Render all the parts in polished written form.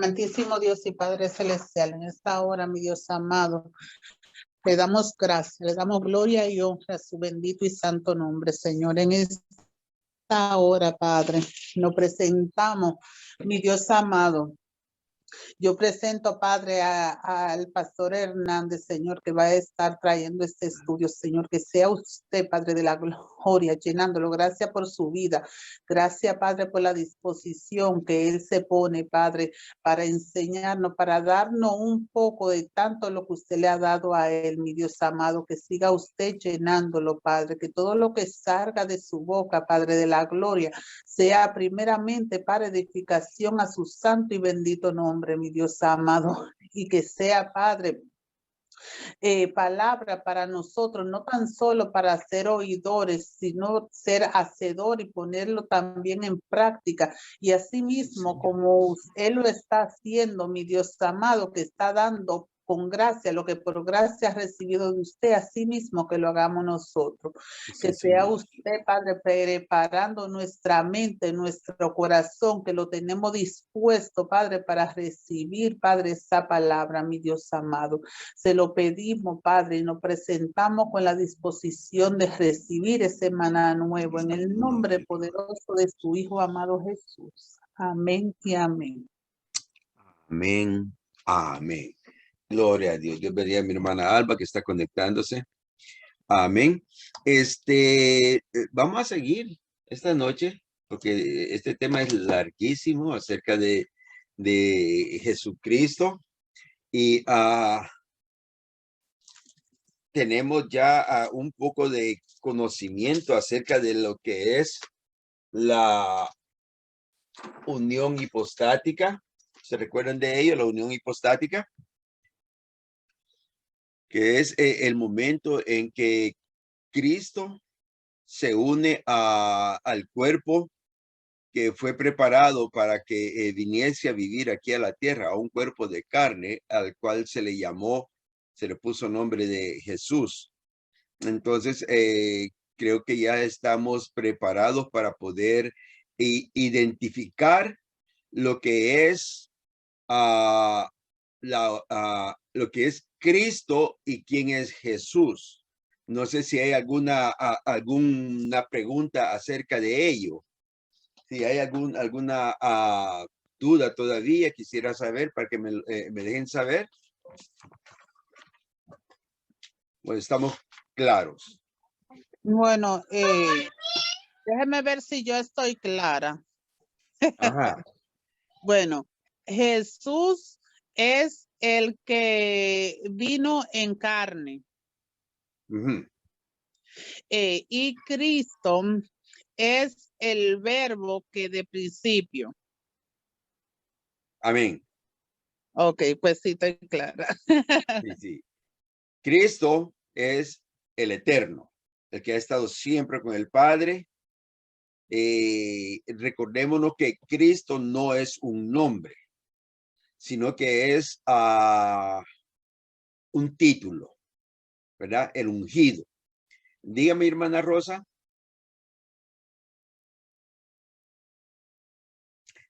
Amantísimo Dios y Padre Celestial, en esta hora, mi Dios amado, le damos gracias, le damos gloria y honra a su bendito y santo nombre, Señor. En esta hora, Padre, nos presentamos, mi Dios amado. Yo presento, Padre, al pastor Hernández, Señor, que va a estar trayendo este estudio, Señor, que sea usted, Padre de la gloria, llenándolo. Gracias por su vida. Gracias, Padre, por la disposición que él se pone, Padre, para enseñarnos, para darnos un poco de tanto lo que usted le ha dado a él, mi Dios amado, que siga usted llenándolo, Padre, que todo lo que salga de su boca, Padre de la gloria, sea primeramente para edificación a su santo y bendito nombre, mi Dios amado, y que sea, Padre, palabra para nosotros, no tan solo para ser oidores, sino ser hacedor y ponerlo también en práctica. Y así mismo, como Él lo está haciendo, mi Dios amado, que está dando con gracia, lo que por gracia ha recibido de usted, así mismo que lo hagamos nosotros. Que sea usted, Padre, preparando nuestra mente, nuestro corazón, que lo tenemos dispuesto, Padre, para recibir, Padre, esa palabra, mi Dios amado. Se lo pedimos, Padre, y nos presentamos con la disposición de recibir ese maná nuevo en el nombre poderoso de su Hijo amado Jesús. Amén y amén. Amén, amén. Gloria a Dios. Dios bendiga a mi hermana Alba que está conectándose. Amén. Vamos a seguir esta noche porque este tema es larguísimo acerca de Jesucristo y tenemos ya un poco de conocimiento acerca de lo que es la unión hipostática. ¿Se recuerdan de ello? La unión hipostática, que es el momento en que Cristo se une al cuerpo que fue preparado para que viniese a vivir aquí a la tierra, a un cuerpo de carne, al cual se le llamó, se le puso nombre de Jesús. Entonces, creo que ya estamos preparados para poder identificar lo que es lo que es Cristo y quién es Jesús. No sé si hay alguna pregunta acerca de ello. Si hay alguna duda todavía, quisiera saber para que me dejen saber. Pues estamos claros. Bueno, déjeme ver si yo estoy clara. Ajá. Bueno, Jesús es el que vino en carne. Uh-huh. Y Cristo es el verbo que de principio. Amén. Ok, pues sí, estoy clara. Sí, sí. Cristo es el eterno, el que ha estado siempre con el Padre. Recordémonos que Cristo no es un nombre, sino que es un título, ¿verdad? El ungido. Dígame, hermana Rosa.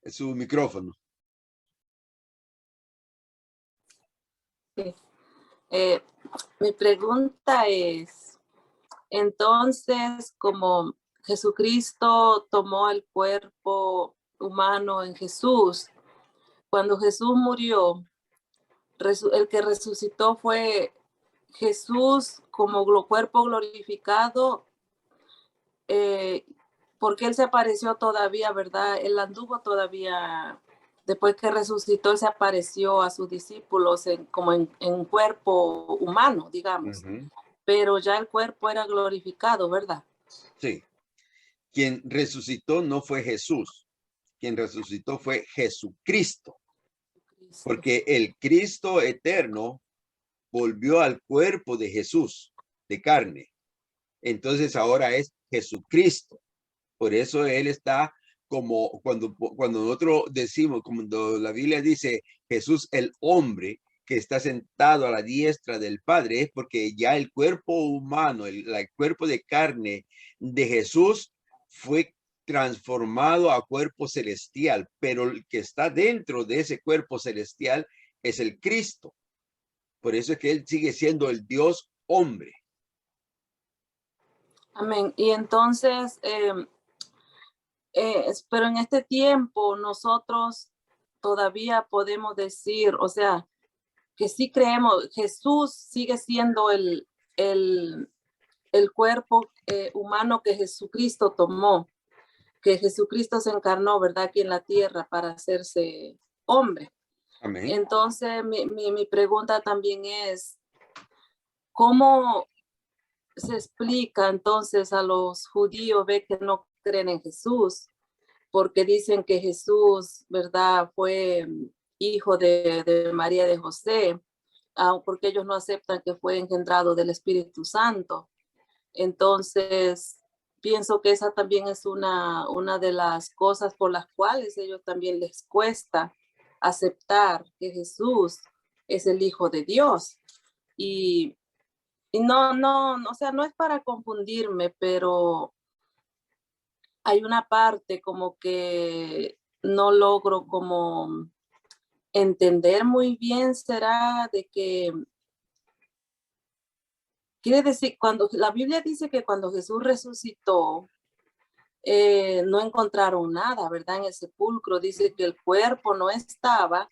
Es su micrófono. Sí. Mi pregunta es, entonces, como Jesucristo tomó el cuerpo humano en Jesús, cuando Jesús murió, el que resucitó fue Jesús como cuerpo glorificado, porque él se apareció todavía, ¿verdad? Él anduvo todavía, después que resucitó, él se apareció a sus discípulos como en cuerpo humano, digamos. Uh-huh. Pero ya el cuerpo era glorificado, ¿verdad? Sí. Quien resucitó no fue Jesús. Quien resucitó fue Jesucristo. Porque el Cristo eterno volvió al cuerpo de Jesús, de carne. Entonces ahora es Jesucristo. Por eso él está como cuando nosotros decimos, cuando la Biblia dice Jesús el hombre que está sentado a la diestra del Padre, es porque ya el cuerpo humano, el cuerpo de carne de Jesús fue transformado a cuerpo celestial, pero el que está dentro de ese cuerpo celestial es el Cristo. Por eso es que él sigue siendo el Dios hombre. Amén. Y entonces, pero en este tiempo nosotros todavía podemos decir, o sea, que sí creemos, Jesús sigue siendo el cuerpo humano que Jesucristo tomó, que Jesucristo se encarnó, ¿verdad? Aquí en la tierra para hacerse hombre. Amén. Entonces, mi pregunta también es, ¿cómo se explica entonces a los judíos ve que no creen en Jesús? Porque dicen que Jesús, ¿verdad? Fue hijo de María de José, porque ellos no aceptan que fue engendrado del Espíritu Santo. Entonces, pienso que esa también es una de las cosas por las cuales ellos también les cuesta aceptar que Jesús es el Hijo de Dios. Y no, o sea, no es para confundirme, pero hay una parte como que no logro como entender muy bien, será de que quiere decir, cuando la Biblia dice que cuando Jesús resucitó, no encontraron nada, ¿verdad? En el sepulcro dice que el cuerpo no estaba,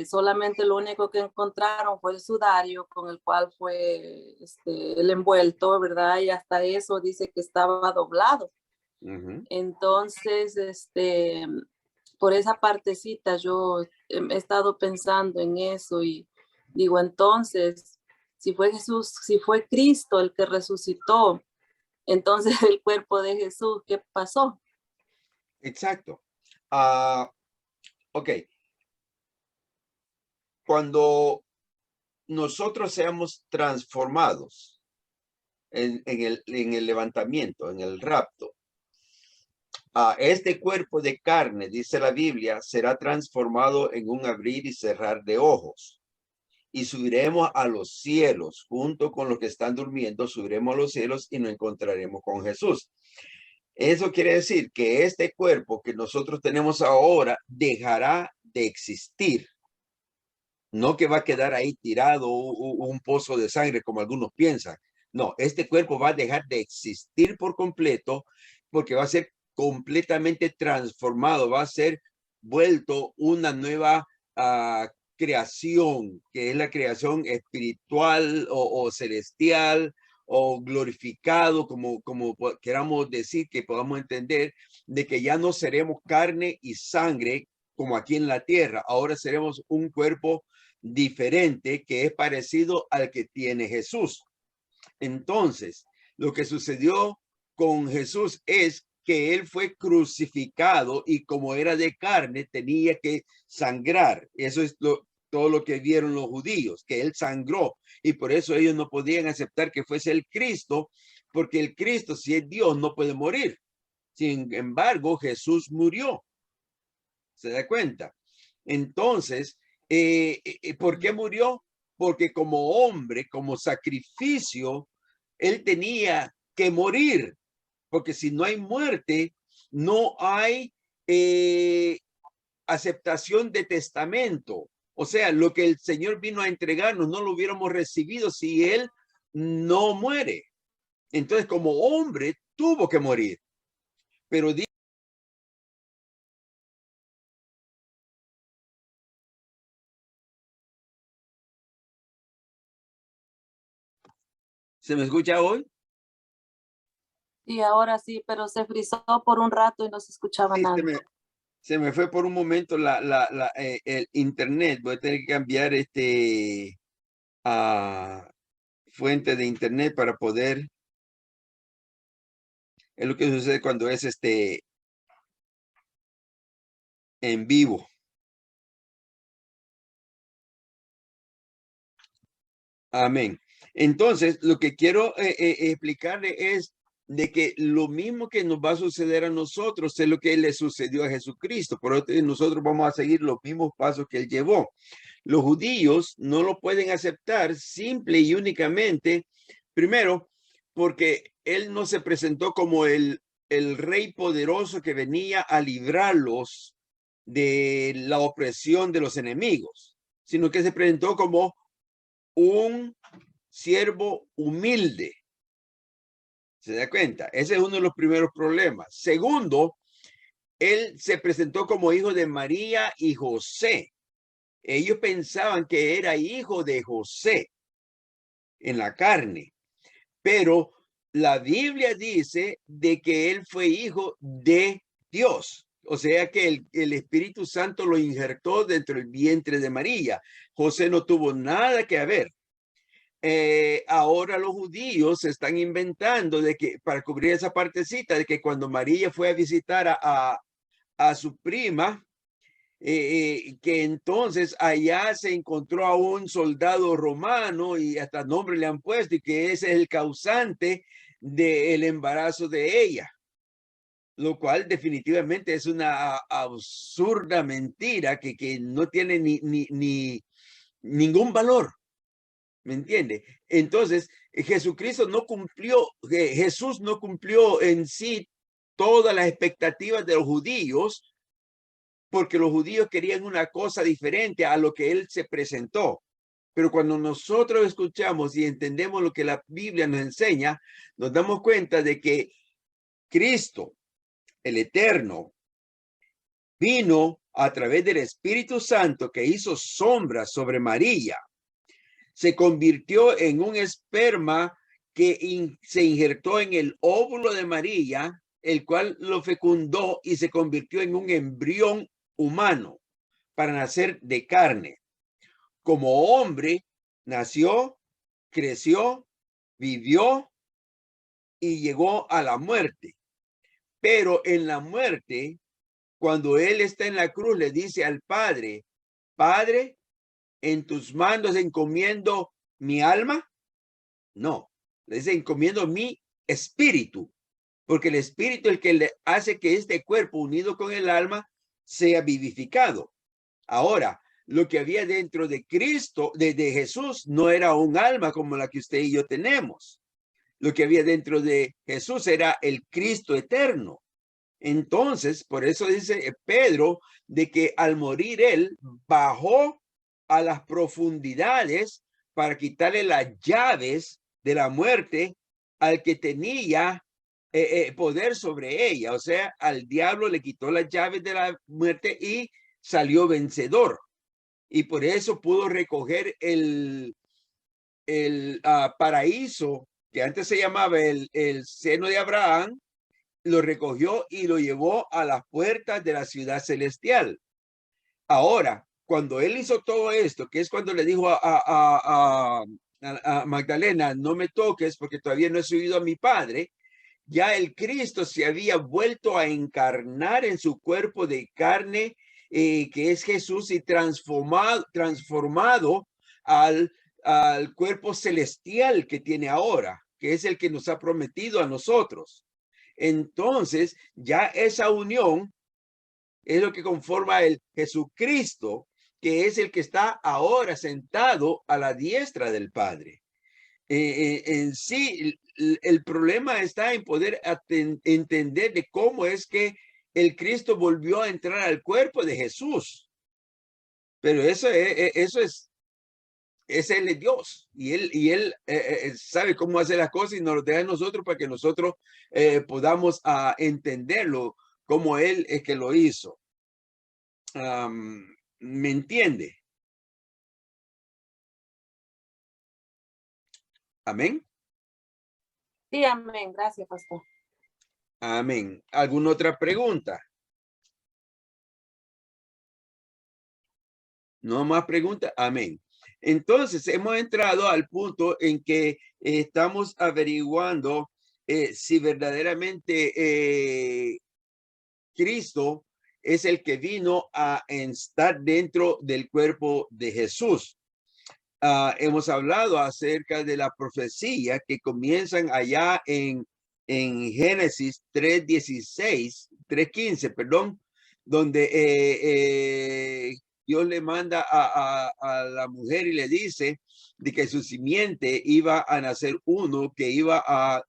solamente lo único que encontraron fue el sudario con el cual fue el envuelto, ¿verdad? Y hasta eso dice que estaba doblado. Entonces, por esa partecita yo he estado pensando en eso y digo, entonces, si fue Jesús, si fue Cristo el que resucitó, entonces el cuerpo de Jesús, ¿qué pasó? Exacto. Ok. Cuando nosotros seamos transformados en el levantamiento, en el rapto, este cuerpo de carne, dice la Biblia, será transformado en un abrir y cerrar de ojos. Y subiremos a los cielos, junto con los que están durmiendo, subiremos a los cielos y nos encontraremos con Jesús. Eso quiere decir que este cuerpo que nosotros tenemos ahora dejará de existir. No que va a quedar ahí tirado un pozo de sangre como algunos piensan. No, este cuerpo va a dejar de existir por completo porque va a ser completamente transformado, va a ser vuelto una nueva creación, que es la creación espiritual o celestial o glorificado, como queramos decir, que podamos entender de que ya no seremos carne y sangre como aquí en la tierra. Ahora seremos un cuerpo diferente que es parecido al que tiene Jesús. Entonces, lo que sucedió con Jesús es que él fue crucificado y como era de carne tenía que sangrar. Eso es todo lo que vieron los judíos, que él sangró y por eso ellos no podían aceptar que fuese el Cristo, porque el Cristo, si es Dios, no puede morir. Sin embargo, Jesús murió. ¿Se da cuenta? Entonces, ¿por qué murió? Porque como hombre, como sacrificio, él tenía que morir. Porque si no hay muerte, no hay aceptación de testamento. O sea, lo que el Señor vino a entregarnos no lo hubiéramos recibido si él no muere. Entonces, como hombre, tuvo que morir. Pero ¿se me escucha hoy? Sí, ahora sí, pero se frizó por un rato y no se escuchaba Sí, nada. se me fue por un momento el internet. Voy a tener que cambiar fuente de internet para poder. Es lo que sucede cuando es en vivo. Amén. Entonces, lo que quiero explicarle es de que lo mismo que nos va a suceder a nosotros es lo que le sucedió a Jesucristo. Por eso nosotros vamos a seguir los mismos pasos que él llevó. Los judíos no lo pueden aceptar simple y únicamente, primero, porque él no se presentó como el el rey poderoso que venía a librarlos de la opresión de los enemigos, sino que se presentó como un siervo humilde. ¿Se da cuenta? Ese es uno de los primeros problemas. Segundo, él se presentó como hijo de María y José. Ellos pensaban que era hijo de José en la carne, pero la Biblia dice de que él fue hijo de Dios. O sea que el Espíritu Santo lo injertó dentro del vientre de María. José no tuvo nada que ver. Ahora los judíos se están inventando de que, para cubrir esa partecita, de que cuando María fue a visitar a su prima, que entonces allá se encontró a un soldado romano y hasta nombre le han puesto, y que ese es el causante del embarazo de ella, lo cual definitivamente es una absurda mentira que no tiene ningún valor. ¿Me entiende? Entonces, Jesucristo no cumplió, Jesús no cumplió en sí todas las expectativas de los judíos, porque los judíos querían una cosa diferente a lo que él se presentó. Pero cuando nosotros escuchamos y entendemos lo que la Biblia nos enseña, nos damos cuenta de que Cristo, el Eterno, vino a través del Espíritu Santo que hizo sombra sobre María. Se convirtió en un esperma que se injertó en el óvulo de María, el cual lo fecundó y se convirtió en un embrión humano para nacer de carne. Como hombre, nació, creció, vivió y llegó a la muerte. Pero en la muerte, cuando él está en la cruz, le dice al Padre, Padre, en tus manos encomiendo mi alma. No, le dice encomiendo mi espíritu, porque el espíritu es el que le hace que este cuerpo unido con el alma sea vivificado. Ahora, lo que había dentro de Cristo, de Jesús, no era un alma como la que usted y yo tenemos. Lo que había dentro de Jesús era el Cristo eterno. Entonces, por eso dice Pedro de que al morir él bajó a las profundidades para quitarle las llaves de la muerte al que tenía poder sobre ella. O sea, al diablo le quitó las llaves de la muerte y salió vencedor. Y por eso pudo recoger el paraíso, que antes se llamaba el seno de Abraham, lo recogió y lo llevó a las puertas de la ciudad celestial. Ahora, cuando él hizo todo esto, que es cuando le dijo a Magdalena, no me toques porque todavía no he subido a mi Padre, ya el Cristo se había vuelto a encarnar en su cuerpo de carne, que es Jesús, y transformado al cuerpo celestial que tiene ahora, que es el que nos ha prometido a nosotros. Entonces, ya esa unión es lo que conforma el Jesucristo, que es el que está ahora sentado a la diestra del Padre. En sí, el problema está en poder entender de cómo es que el Cristo volvió a entrar al cuerpo de Jesús. Pero eso es él es Dios, y él sabe cómo hacer las cosas y nos lo deja a nosotros para que nosotros podamos entenderlo como él es que lo hizo. ¿Me entiende? Amén. Sí, amén. Gracias, pastor. Amén. ¿Alguna otra pregunta? ¿No más preguntas? Amén. Entonces, hemos entrado al punto en que estamos averiguando si verdaderamente Cristo es el que vino a estar dentro del cuerpo de Jesús. Hemos hablado acerca de la profecía que comienzan allá en Génesis 3:16, 3:15, perdón, donde Dios le manda a la mujer y le dice de que su simiente iba a nacer uno que iba a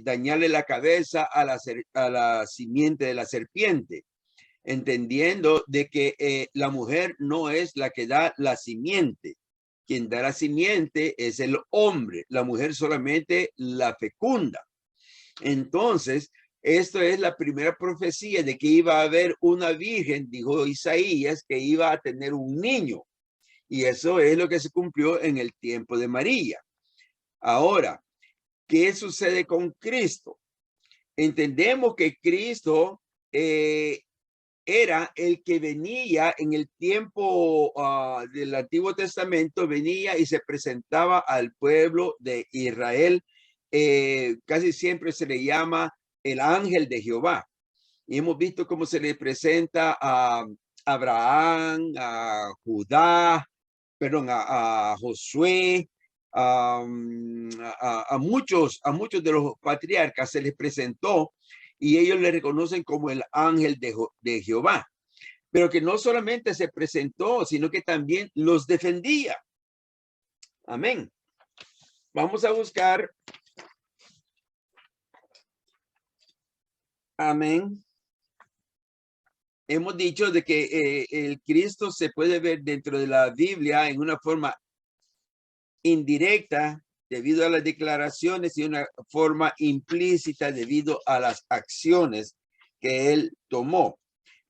dañarle la cabeza a la simiente de la serpiente, entendiendo de que la mujer no es la que da la simiente. Quien da la simiente es el hombre, la mujer solamente la fecunda. Entonces, esto es la primera profecía de que iba a haber una virgen, dijo Isaías, que iba a tener un niño. Y eso es lo que se cumplió en el tiempo de María. Ahora, ¿qué sucede con Cristo? Entendemos que Cristo era el que venía en el tiempo del Antiguo Testamento, venía y se presentaba al pueblo de Israel. Casi siempre se le llama el ángel de Jehová. Y hemos visto cómo se le presenta a Abraham, a Judá, perdón, a Josué, a muchos de los patriarcas se les presentó y ellos le reconocen como el ángel de Jehová. Pero que no solamente se presentó, sino que también los defendía. Amén. Vamos a buscar. Amén. Hemos dicho de que el Cristo se puede ver dentro de la Biblia en una forma indirecta debido a las declaraciones y una forma implícita debido a las acciones que él tomó.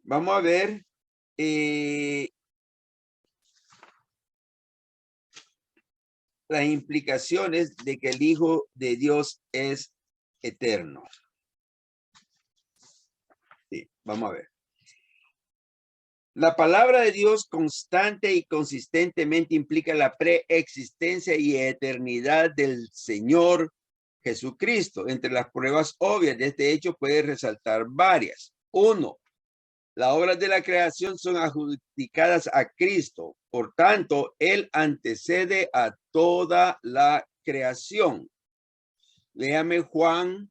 Vamos a ver las implicaciones de que el Hijo de Dios es eterno. Sí, vamos a ver. La palabra de Dios constante y consistentemente implica la preexistencia y eternidad del Señor Jesucristo. Entre las pruebas obvias de este hecho puede resaltar varias. 1. Las obras de la creación son adjudicadas a Cristo. Por tanto, Él antecede a toda la creación. Léame Juan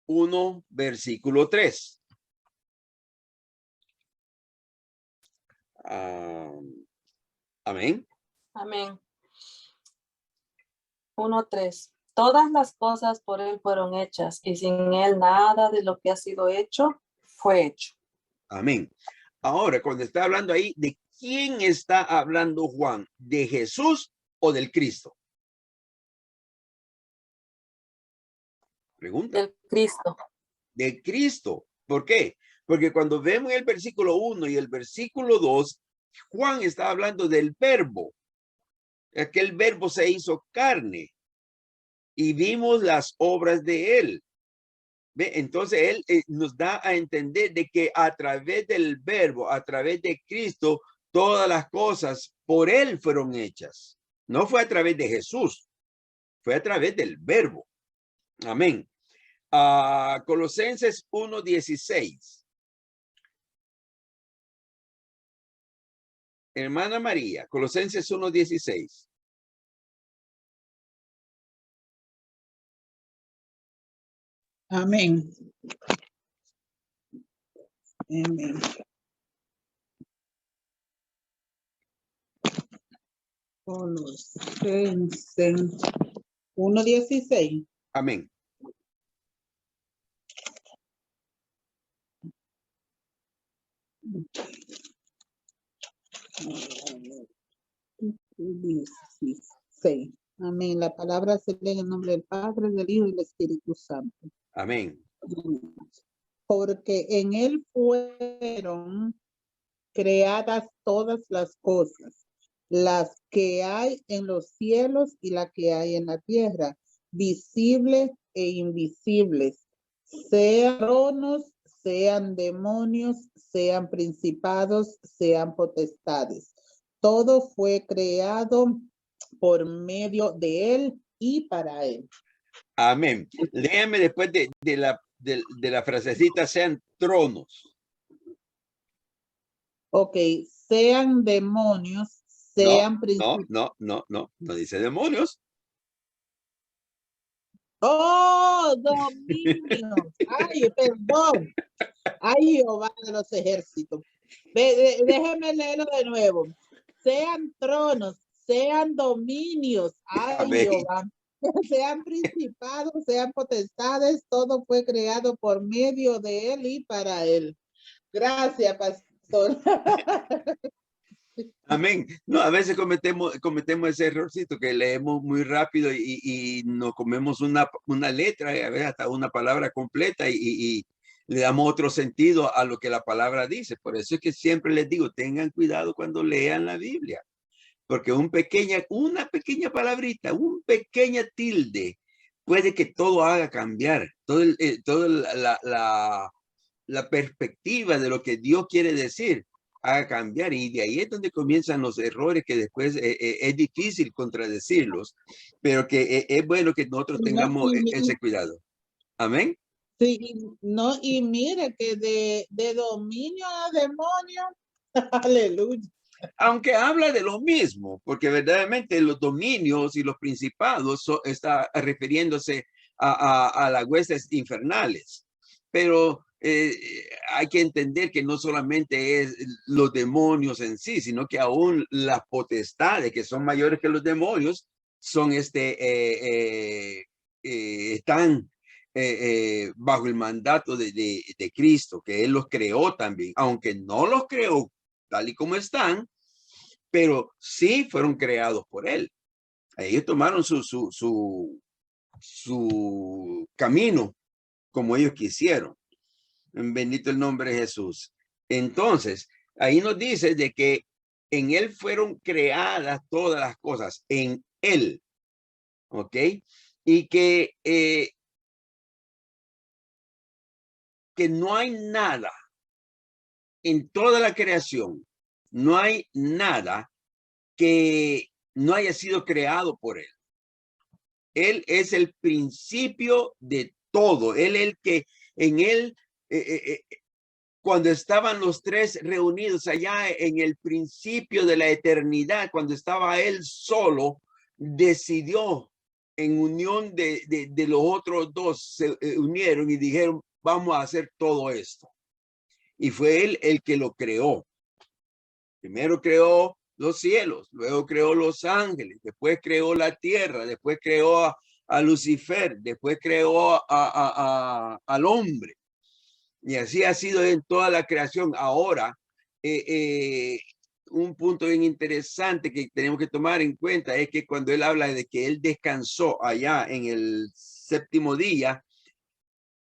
1, versículo 3. Amén. Amén. 1:3. Todas las cosas por él fueron hechas y sin él nada de lo que ha sido hecho fue hecho. Amén. Ahora, cuando está hablando ahí, ¿de quién está hablando Juan? ¿De Jesús o del Cristo? Pregunta. Del Cristo. De Cristo. ¿Por qué? Porque cuando vemos el versículo 1 y el versículo 2, Juan está hablando del verbo. Aquel verbo se hizo carne y vimos las obras de él. ¿Ve? Entonces él nos da a entender de que a través del verbo, a través de Cristo, todas las cosas por él fueron hechas. No fue a través de Jesús, fue a través del verbo. Amén. Colosenses 1:16. Hermana María, Colosenses 1:16. Amén. Amén. Colosenses 1:16. Amén. Sí. Amén. La palabra se lee en el nombre del Padre, del Hijo y del Espíritu Santo. Amén. Porque en él fueron creadas todas las cosas, las que hay en los cielos y las que hay en la tierra, visibles e invisibles, sean tronos, sean demonios, sean principados, sean potestades. Todo fue creado por medio de él y para él. Amén. Léame después de la frasecita, sean tronos. Ok, sean demonios, sean principados. No dice demonios. Oh, dominios. Ay, perdón. Ay, Jehová de los ejércitos. Déjeme leerlo de nuevo. Sean tronos, sean dominios. Ay, Amén. Jehová. sean principados, sean potestades, todo fue creado por medio de él y para él. Gracias, pastor. Amén. No, a veces cometemos ese errorcito que leemos muy rápido y nos comemos una letra, a veces hasta una palabra completa y le damos otro sentido a lo que la palabra dice. Por eso es que siempre les digo, tengan cuidado cuando lean la Biblia, porque una pequeña palabrita, un pequeña tilde puede que todo haga cambiar, toda la perspectiva de lo que Dios quiere decir haga cambiar, y de ahí es donde comienzan los errores que después es difícil contradecirlos, pero que es bueno que nosotros tengamos ese cuidado. Amén. Sí, no, y mire que de dominio a demonio, aleluya. Aunque habla de lo mismo, porque verdaderamente los dominios y los principados está refiriéndose a las huestes infernales, pero hay que entender que no solamente es los demonios en sí, sino que aún las potestades que son mayores que los demonios son están bajo el mandato de Cristo, que él los creó también, aunque no los creó tal y como están, pero sí fueron creados por él. Ellos tomaron su camino como ellos quisieron. Bendito el nombre de Jesús. Entonces, ahí nos dice de que en él fueron creadas todas las cosas, en él. ¿Ok? Y que no hay nada en toda la creación, no hay nada que no haya sido creado por él. Él es el principio de todo. Él es el que en él, cuando estaban los tres reunidos allá en el principio de la eternidad, cuando estaba él solo, decidió en unión de los otros dos, se unieron y dijeron, vamos a hacer todo esto. Y fue él el que lo creó. Primero creó los cielos, luego creó los ángeles, después creó la tierra, después creó a Lucifer, después creó al hombre. Y así ha sido en toda la creación. Ahora, un punto bien interesante que tenemos que tomar en cuenta es que cuando él habla de que él descansó allá en el séptimo día,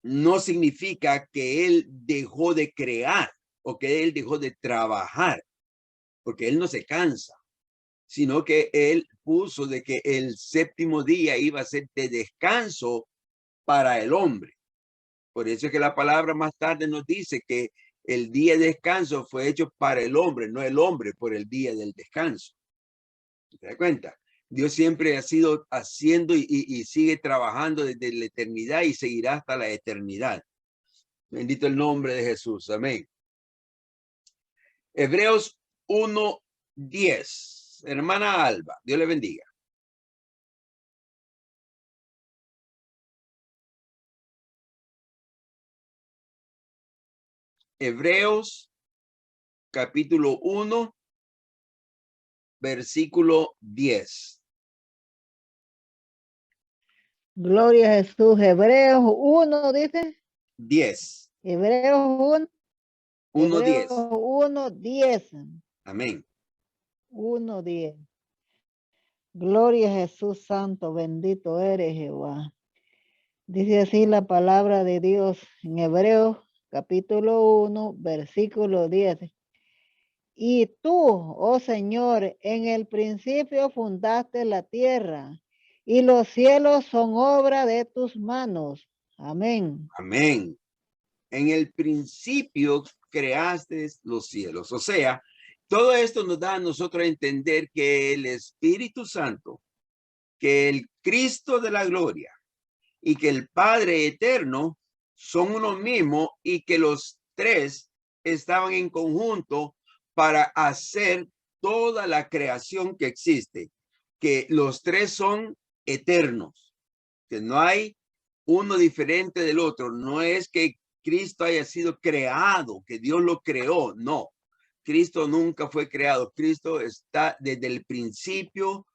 no significa que él dejó de crear o que él dejó de trabajar, porque él no se cansa, sino que él puso de que el séptimo día iba a ser de descanso para el hombre. Por eso es que la palabra más tarde nos dice que el día de descanso fue hecho para el hombre, no el hombre por el día del descanso. ¿Te das cuenta? Dios siempre ha sido haciendo y sigue trabajando desde la eternidad y seguirá hasta la eternidad. Bendito el nombre de Jesús. Amén. Hebreos 1:10. Hermana Alba, Dios le bendiga. Hebreos capítulo 1, versículo 10. Gloria a Jesús. Hebreos 1 dice. 10. Hebreos 1. 1:10. 1:10. Amén. 1:10. Gloria a Jesús santo, bendito eres Jehová. Dice así la palabra de Dios en Hebreos capítulo 1, versículo 10. Y tú, oh Señor, en el principio fundaste la tierra y los cielos son obra de tus manos. Amén. Amén. En el principio creaste los cielos. O sea, todo esto nos da a nosotros a entender que el Espíritu Santo, que el Cristo de la gloria y que el Padre eterno son uno mismo y que los tres estaban en conjunto para hacer toda la creación que existe, que los tres son eternos, que no hay uno diferente del otro. No es que Cristo haya sido creado, que Dios lo creó, no. Cristo nunca fue creado. Cristo está desde el principio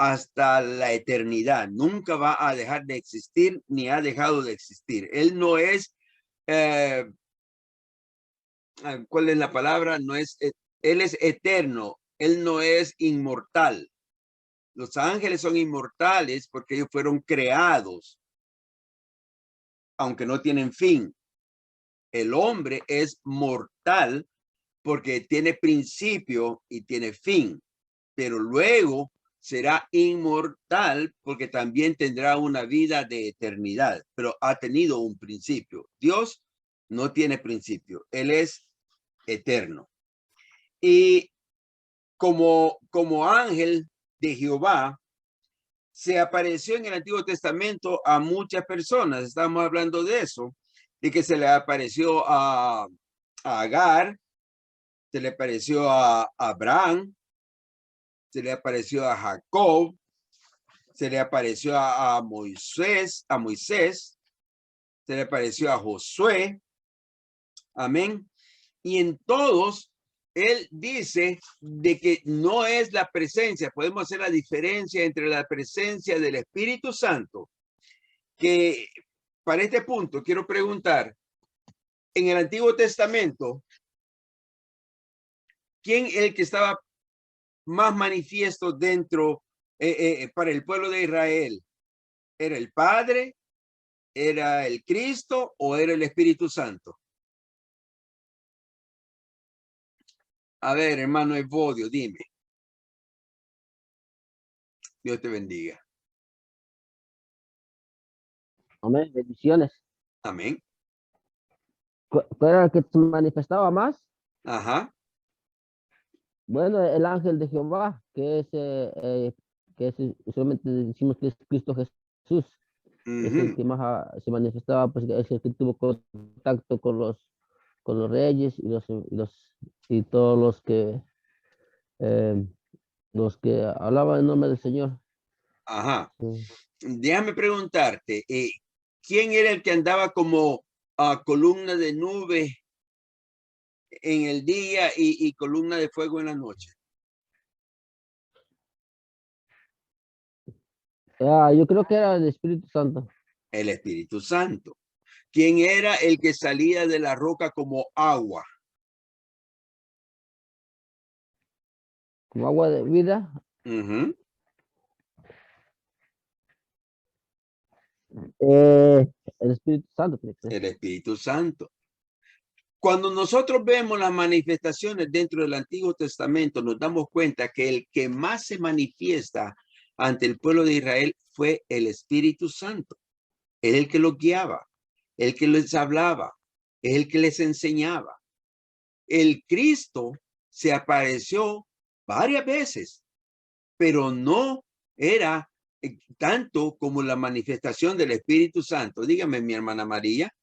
hasta la eternidad. Nunca va a dejar de existir ni ha dejado de existir. Él no es, ¿cuál es la palabra? No es, él es eterno. Él no es inmortal. Los ángeles son inmortales porque ellos fueron creados, aunque no tienen fin. El hombre es mortal porque tiene principio y tiene fin, pero luego será inmortal porque también tendrá una vida de eternidad, pero ha tenido un principio. Dios no tiene principio, Él es eterno. Y como ángel de Jehová, se apareció en el Antiguo Testamento a muchas personas. Estamos hablando de eso, de que se le apareció a Agar, se le apareció a Abraham, se le apareció a Jacob, se le apareció a Moisés, se le apareció a Josué. Amén. Y en todos, él dice de que no es la presencia. Podemos hacer la diferencia entre la presencia del Espíritu Santo, que para este punto quiero preguntar, en el Antiguo Testamento, ¿quién es el que estaba más manifiesto dentro para el pueblo de Israel? ¿Era el Padre? ¿Era el Cristo o era el Espíritu Santo? A ver, hermano Evodio, dime. Dios te bendiga. Amén, bendiciones. Amén. ¿Cuál era el que se manifestaba más? Ajá. Bueno, el ángel de Jehová, que solamente decimos que es Cristo Jesús. Es el que más se manifestaba, pues es el que tuvo contacto con los reyes y todos los que hablaban en nombre del Señor. Ajá. Déjame preguntarte, ¿quién era el que andaba como columna de nube en el día y columna de fuego en la noche? Yo creo que era el Espíritu Santo. El Espíritu Santo. ¿Quién era el que salía de la roca como agua? Como agua de vida. El Espíritu Santo. El Espíritu Santo. Cuando nosotros vemos las manifestaciones dentro del Antiguo Testamento, nos damos cuenta que el que más se manifiesta ante el pueblo de Israel fue el Espíritu Santo. Es el que los guiaba, el que les hablaba, es el que les enseñaba. El Cristo se apareció varias veces, pero no era tanto como la manifestación del Espíritu Santo. Dígame, mi hermana María.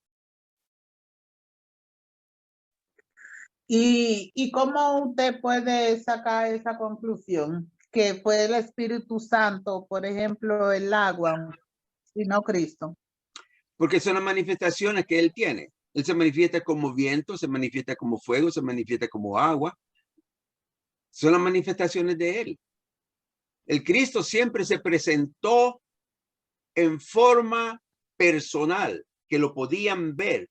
¿Y cómo usted puede sacar esa conclusión? Que fue el Espíritu Santo, por ejemplo, el agua, y no Cristo. Porque son las manifestaciones que él tiene. Él se manifiesta como viento, se manifiesta como fuego, se manifiesta como agua. Son las manifestaciones de él. El Cristo siempre se presentó en forma personal, que lo podían ver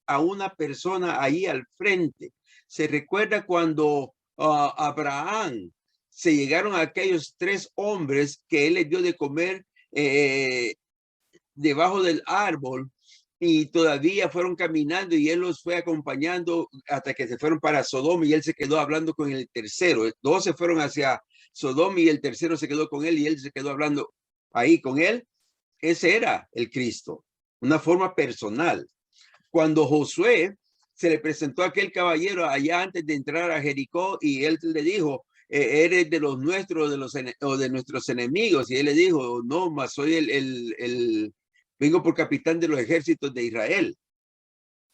a una persona ahí al frente. Se recuerda cuando Abraham se llegaron a aquellos 3 hombres que él les dio de comer debajo del árbol y todavía fueron caminando y él los fue acompañando hasta que se fueron para Sodoma y él se quedó hablando con el tercero. 2 se fueron hacia Sodoma y el tercero se quedó con él y él se quedó hablando ahí con él. Ese era el Cristo, una forma personal. Cuando Josué se le presentó a aquel caballero allá antes de entrar a Jericó y él le dijo, eres de los nuestros o de nuestros enemigos. Y él le dijo, no, mas soy vengo por capitán de los ejércitos de Israel.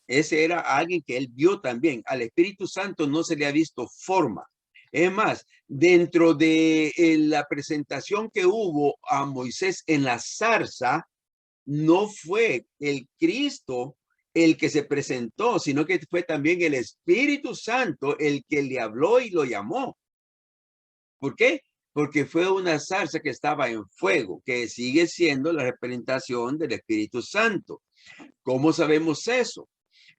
Ese era alguien que él vio también. Al Espíritu Santo no se le ha visto forma. Es más, dentro de la presentación que hubo a Moisés en la zarza, no fue el Cristo el que se presentó, sino que fue también el Espíritu Santo el que le habló y lo llamó. ¿Por qué? porque fue una zarza que estaba en fuego, que sigue siendo la representación del Espíritu Santo. ¿Cómo sabemos eso?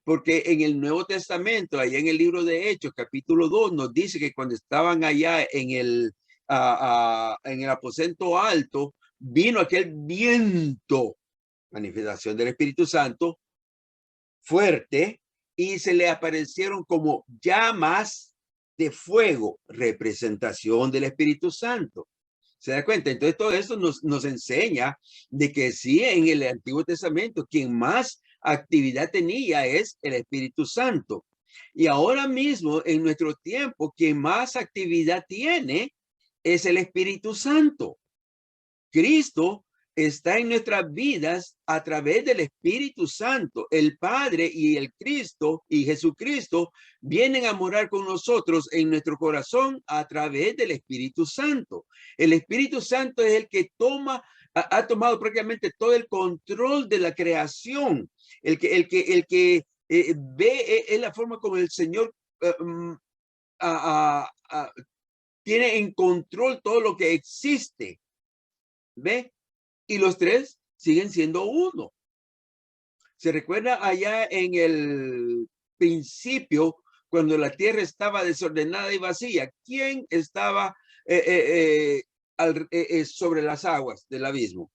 Porque en el Nuevo Testamento, allá en el libro de Hechos, capítulo 2, nos dice que cuando estaban allá en el aposento alto, vino aquel viento, manifestación del Espíritu Santo, fuerte, y se le aparecieron como llamas de fuego, representación del Espíritu Santo. ¿Se da cuenta? Entonces todo esto nos enseña de que sí, en el Antiguo Testamento, quien más actividad tenía es el Espíritu Santo. Y ahora mismo, en nuestro tiempo, quien más actividad tiene es el Espíritu Santo. Cristo está en nuestras vidas a través del Espíritu Santo. El Padre y el Cristo y Jesucristo vienen a morar con nosotros en nuestro corazón a través del Espíritu Santo. El Espíritu Santo es el que ha tomado prácticamente todo el control de la creación. El que ve es la forma como el Señor tiene en control todo lo que existe. ¿Ve? Y los tres siguen siendo uno. ¿Se recuerda allá en el principio, cuando la tierra estaba desordenada y vacía? ¿Quién estaba sobre las aguas del abismo?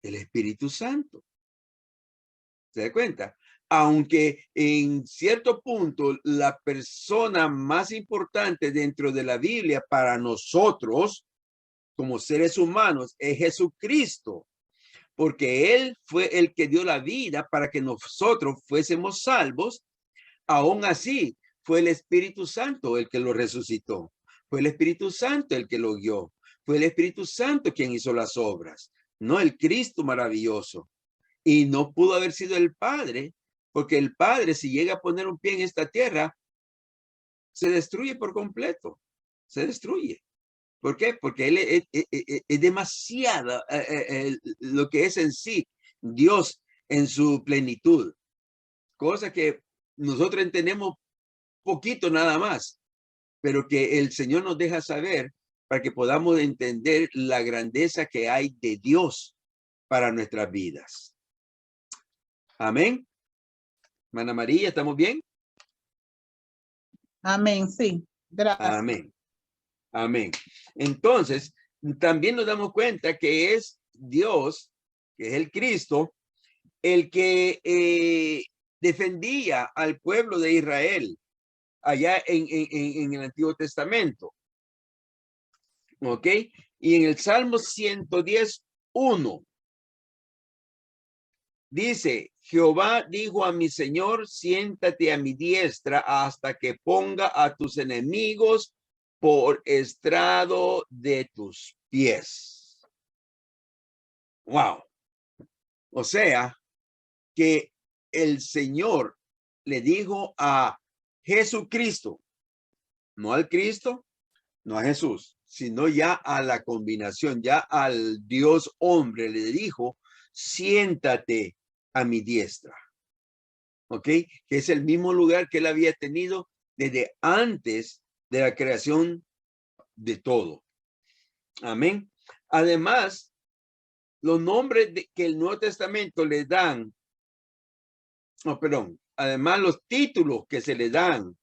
El Espíritu Santo. ¿Se da cuenta? Aunque en cierto punto la persona más importante dentro de la Biblia para nosotros como seres humanos es Jesucristo, porque él fue el que dio la vida para que nosotros fuésemos salvos. Aún así fue el Espíritu Santo el que lo resucitó, fue el Espíritu Santo el que lo guió, fue el Espíritu Santo quien hizo las obras, no el Cristo maravilloso. Y no pudo haber sido el Padre, porque el Padre, si llega a poner un pie en esta tierra, se destruye por completo, se destruye. ¿Por qué? Porque él es demasiado lo que es en sí Dios en su plenitud. Cosa que nosotros entendemos poquito nada más, pero que el Señor nos deja saber para que podamos entender la grandeza que hay de Dios para nuestras vidas. Amén. Hermana María, ¿estamos bien? Amén, sí. Gracias. Amén. Amén. Entonces, también nos damos cuenta que es Dios, que es el Cristo, el que defendía al pueblo de Israel allá en el Antiguo Testamento. ¿Ok? Y en el Salmo 110:1 dice, Jehová dijo a mi Señor, siéntate a mi diestra hasta que ponga a tus enemigos por estrado de tus pies. Wow. O sea, que el Señor le dijo a Jesucristo, no al Cristo, no a Jesús, sino ya a la combinación, ya al Dios hombre, le dijo, siéntate a mi diestra. ¿Ok? Que es el mismo lugar que él había tenido desde antes de la creación de todo. Amén. Además, los nombres que el Nuevo Testamento le dan, además los títulos que se le dan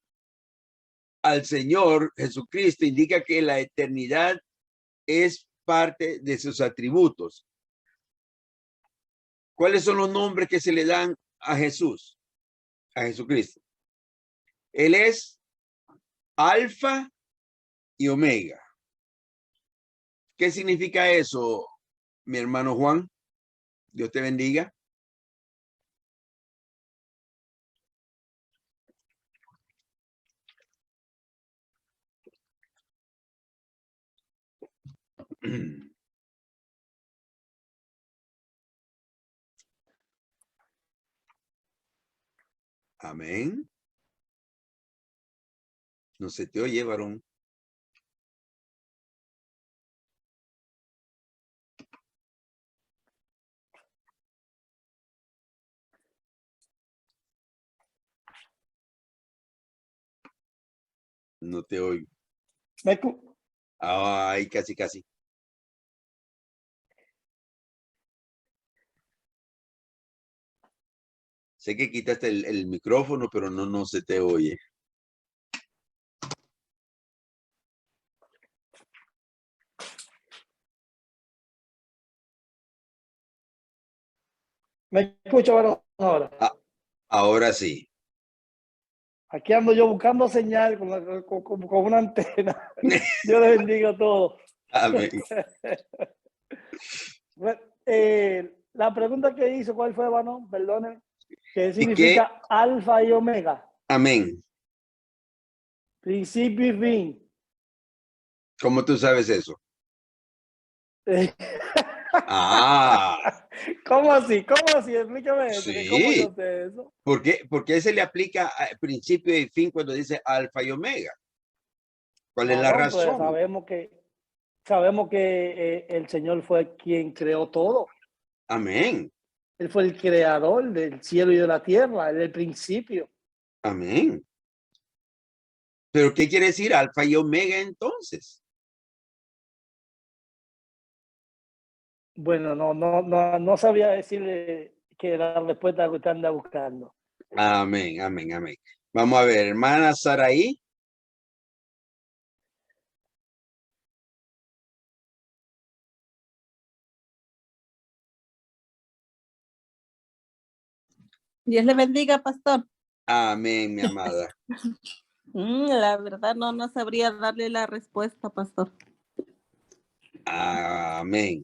al Señor Jesucristo indica que la eternidad es parte de sus atributos. ¿Cuáles son los nombres que se le dan a Jesús? A Jesucristo. Él es Alfa y Omega. ¿Qué significa eso, mi hermano Juan? Dios te bendiga. Amén. No se te oye, varón. No te oigo. Ay, casi, casi. Sé que quitaste el micrófono, pero no se te oye. ¿Me escucho bueno, ahora? Ah, ahora sí. Aquí ando yo buscando señal con una antena. Dios les bendiga a todos. Amén. Bueno, la pregunta que hizo, ¿cuál fue, Banón? Perdonen. ¿Qué ¿Y significa alfa y omega? Amén. Principio y fin. ¿Cómo tú sabes eso? Ah, ¿Cómo así? ¿Cómo así? Explícame eso. Que ¿Cómo yo sí. sé eso? ¿Por qué se le aplica a principio y fin cuando dice alfa y omega? ¿Cuál es la Varón, pues razón? sabemos que el Señor fue quien creó todo. Amén. Él fue el creador del cielo y de la tierra, el del principio. Amén. ¿Pero qué quiere decir alfa y omega entonces? Bueno, no sabía decirle que la respuesta que usted anda buscando. Amén, amén, amén. Vamos a ver, hermana Saraí. Dios le bendiga, pastor. Amén, mi amada. La verdad no sabría darle la respuesta, pastor. Amén,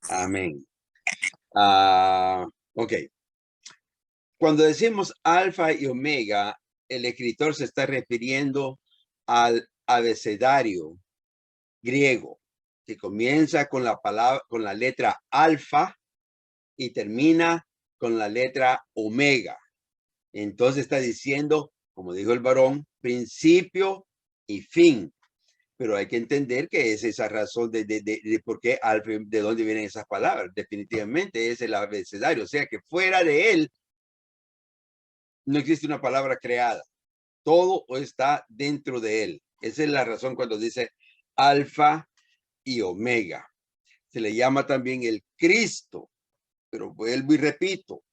amén. Ok. Cuando decimos alfa y omega, el escritor se está refiriendo al abecedario griego que comienza con la palabra, con la letra alfa y termina con la letra omega. Entonces está diciendo, como dijo el varón, principio y fin. Pero hay que entender que es esa razón de por qué alfa, de dónde vienen esas palabras. Definitivamente es el abecedario. O sea que fuera de él no existe una palabra creada. Todo está dentro de él. Esa es la razón cuando dice alfa y omega. Se le llama también el Cristo. Pero vuelvo y repito.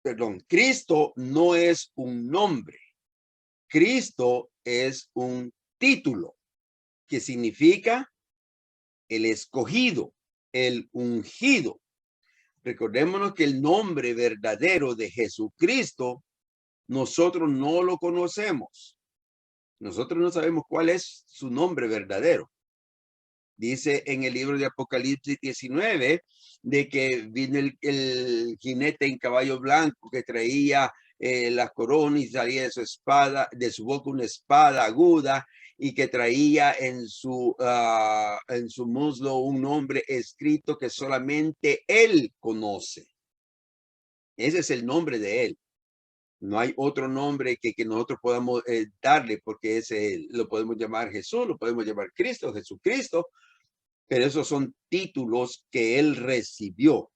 Perdón, Cristo no es un nombre. Cristo es un título que significa el escogido, el ungido. Recordémonos que el nombre verdadero de Jesucristo, nosotros no lo conocemos. Nosotros no sabemos cuál es su nombre verdadero. Dice en el libro de Apocalipsis 19 de que vino el jinete en caballo blanco que traía la corona y salía de su espada, de su boca una espada aguda y que traía en su muslo un nombre escrito que solamente él conoce. Ese es el nombre de él. No hay otro nombre que nosotros podamos darle porque ese lo podemos llamar Jesús, lo podemos llamar Cristo, Jesucristo, pero esos son títulos que él recibió.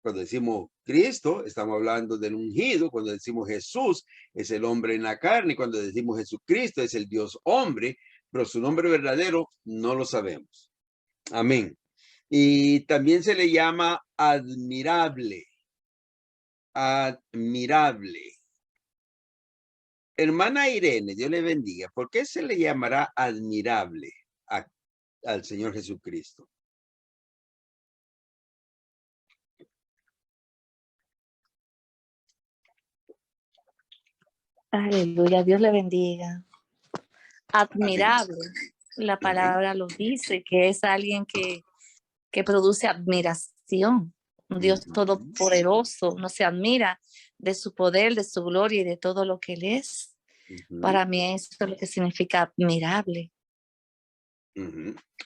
Cuando decimos Cristo, estamos hablando del ungido. Cuando decimos Jesús, es el hombre en la carne. Cuando decimos Jesucristo, es el Dios hombre, pero su nombre verdadero no lo sabemos. Amén. Y también se le llama admirable. Admirable. Hermana Irene, Dios le bendiga. ¿Por qué se le llamará admirable al Señor Jesucristo? Aleluya, Dios le bendiga. Admirable, la palabra lo dice, que es alguien que produce admiración. Un Dios todopoderoso, no se admira de su poder, de su gloria y de todo lo que Él es. Para mí eso es lo que significa admirable.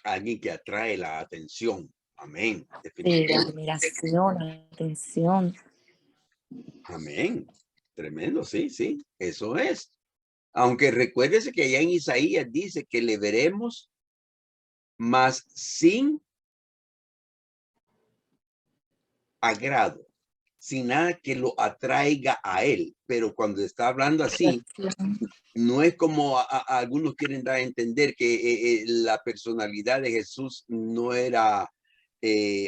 Alguien que atrae la atención. Amén. La admiración, la atención. Amén. Tremendo, sí, sí, eso es. Aunque recuérdese que allá en Isaías dice que le veremos, mas sin agrado. sin nada que lo atraiga a él. Pero cuando está hablando así, no es como algunos quieren dar a entender que la personalidad de Jesús no era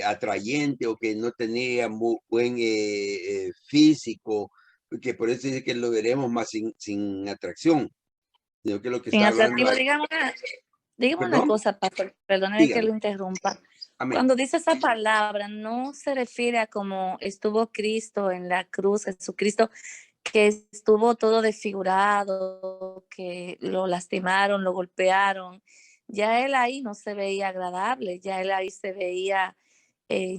atrayente o que no tenía muy buen físico, que por eso dice que lo veremos más sin atracción. Sino que lo que Sin está hablando atractivo, dígame una ¿Perdón? cosa, pastor, perdóneme que Dígame. lo interrumpa. Amén. Cuando dice esa palabra, no se refiere a cómo estuvo Cristo en la cruz, Jesucristo, que estuvo todo desfigurado, que lo lastimaron, lo golpearon. Ya él ahí no se veía agradable, ya él ahí se veía,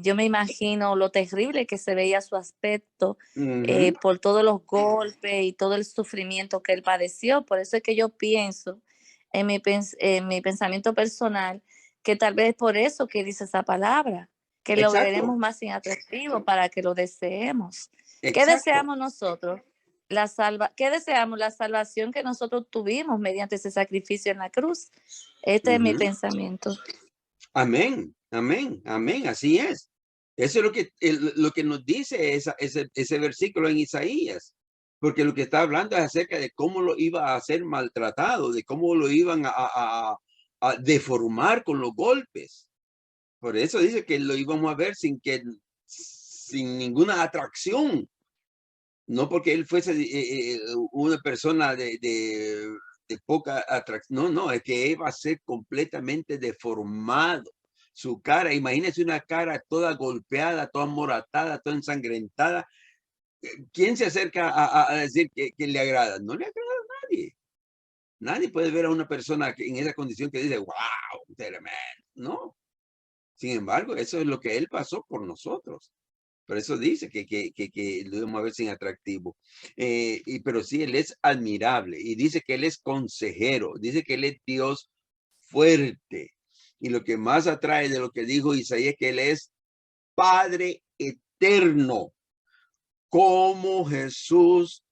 yo me imagino lo terrible que se veía su aspecto por todos los golpes y todo el sufrimiento que él padeció. Por eso es que yo pienso en mi pensamiento personal que tal vez por eso que dice esa palabra, que lo Exacto. veremos más inatractivo para que lo deseemos. ¿Qué Exacto. deseamos nosotros? ¿Qué deseamos? La salvación que nosotros tuvimos mediante ese sacrificio en la cruz. Este es mi pensamiento. Amén, amén, amén, así es. Eso es lo que nos dice ese versículo en Isaías, porque lo que está hablando es acerca de cómo lo iba a ser maltratado, de cómo lo iban a deformar con los golpes. Por eso dice que lo íbamos a ver sin ninguna atracción, no porque él fuese una persona de poca atracción, no, es que él va a ser completamente deformado. Su cara, imagínese una cara toda golpeada, toda moratada, toda ensangrentada. ¿Quién se acerca a decir que le agrada? No le agrada a nadie. Nadie puede ver a una persona en esa condición que dice, wow, tremendo. No. Sin embargo, eso es lo que él pasó por nosotros. Por eso dice que lo debemos ver sin atractivo. Pero sí, él es admirable y dice que él es consejero, dice que él es Dios fuerte. Y lo que más atrae de lo que dijo Isaías es que él es Padre eterno. ¿Cómo Jesús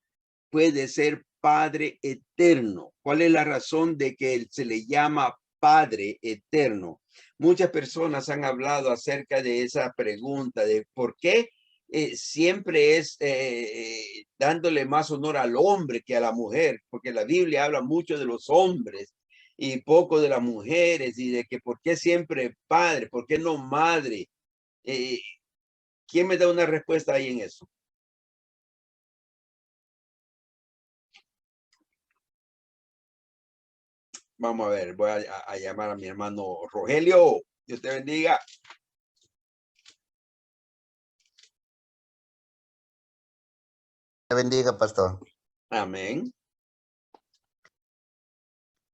puede ser Padre eterno? ¿Cuál es la razón de que él se le llama Padre eterno? Muchas personas han hablado acerca de esa pregunta de por qué siempre es dándole más honor al hombre que a la mujer, porque la Biblia habla mucho de los hombres y poco de las mujeres y de que por qué siempre padre, por qué no madre. ¿Quién me da una respuesta ahí en eso? Vamos a ver, voy a llamar a mi hermano Rogelio. Dios te bendiga. Te bendiga, pastor. Amén.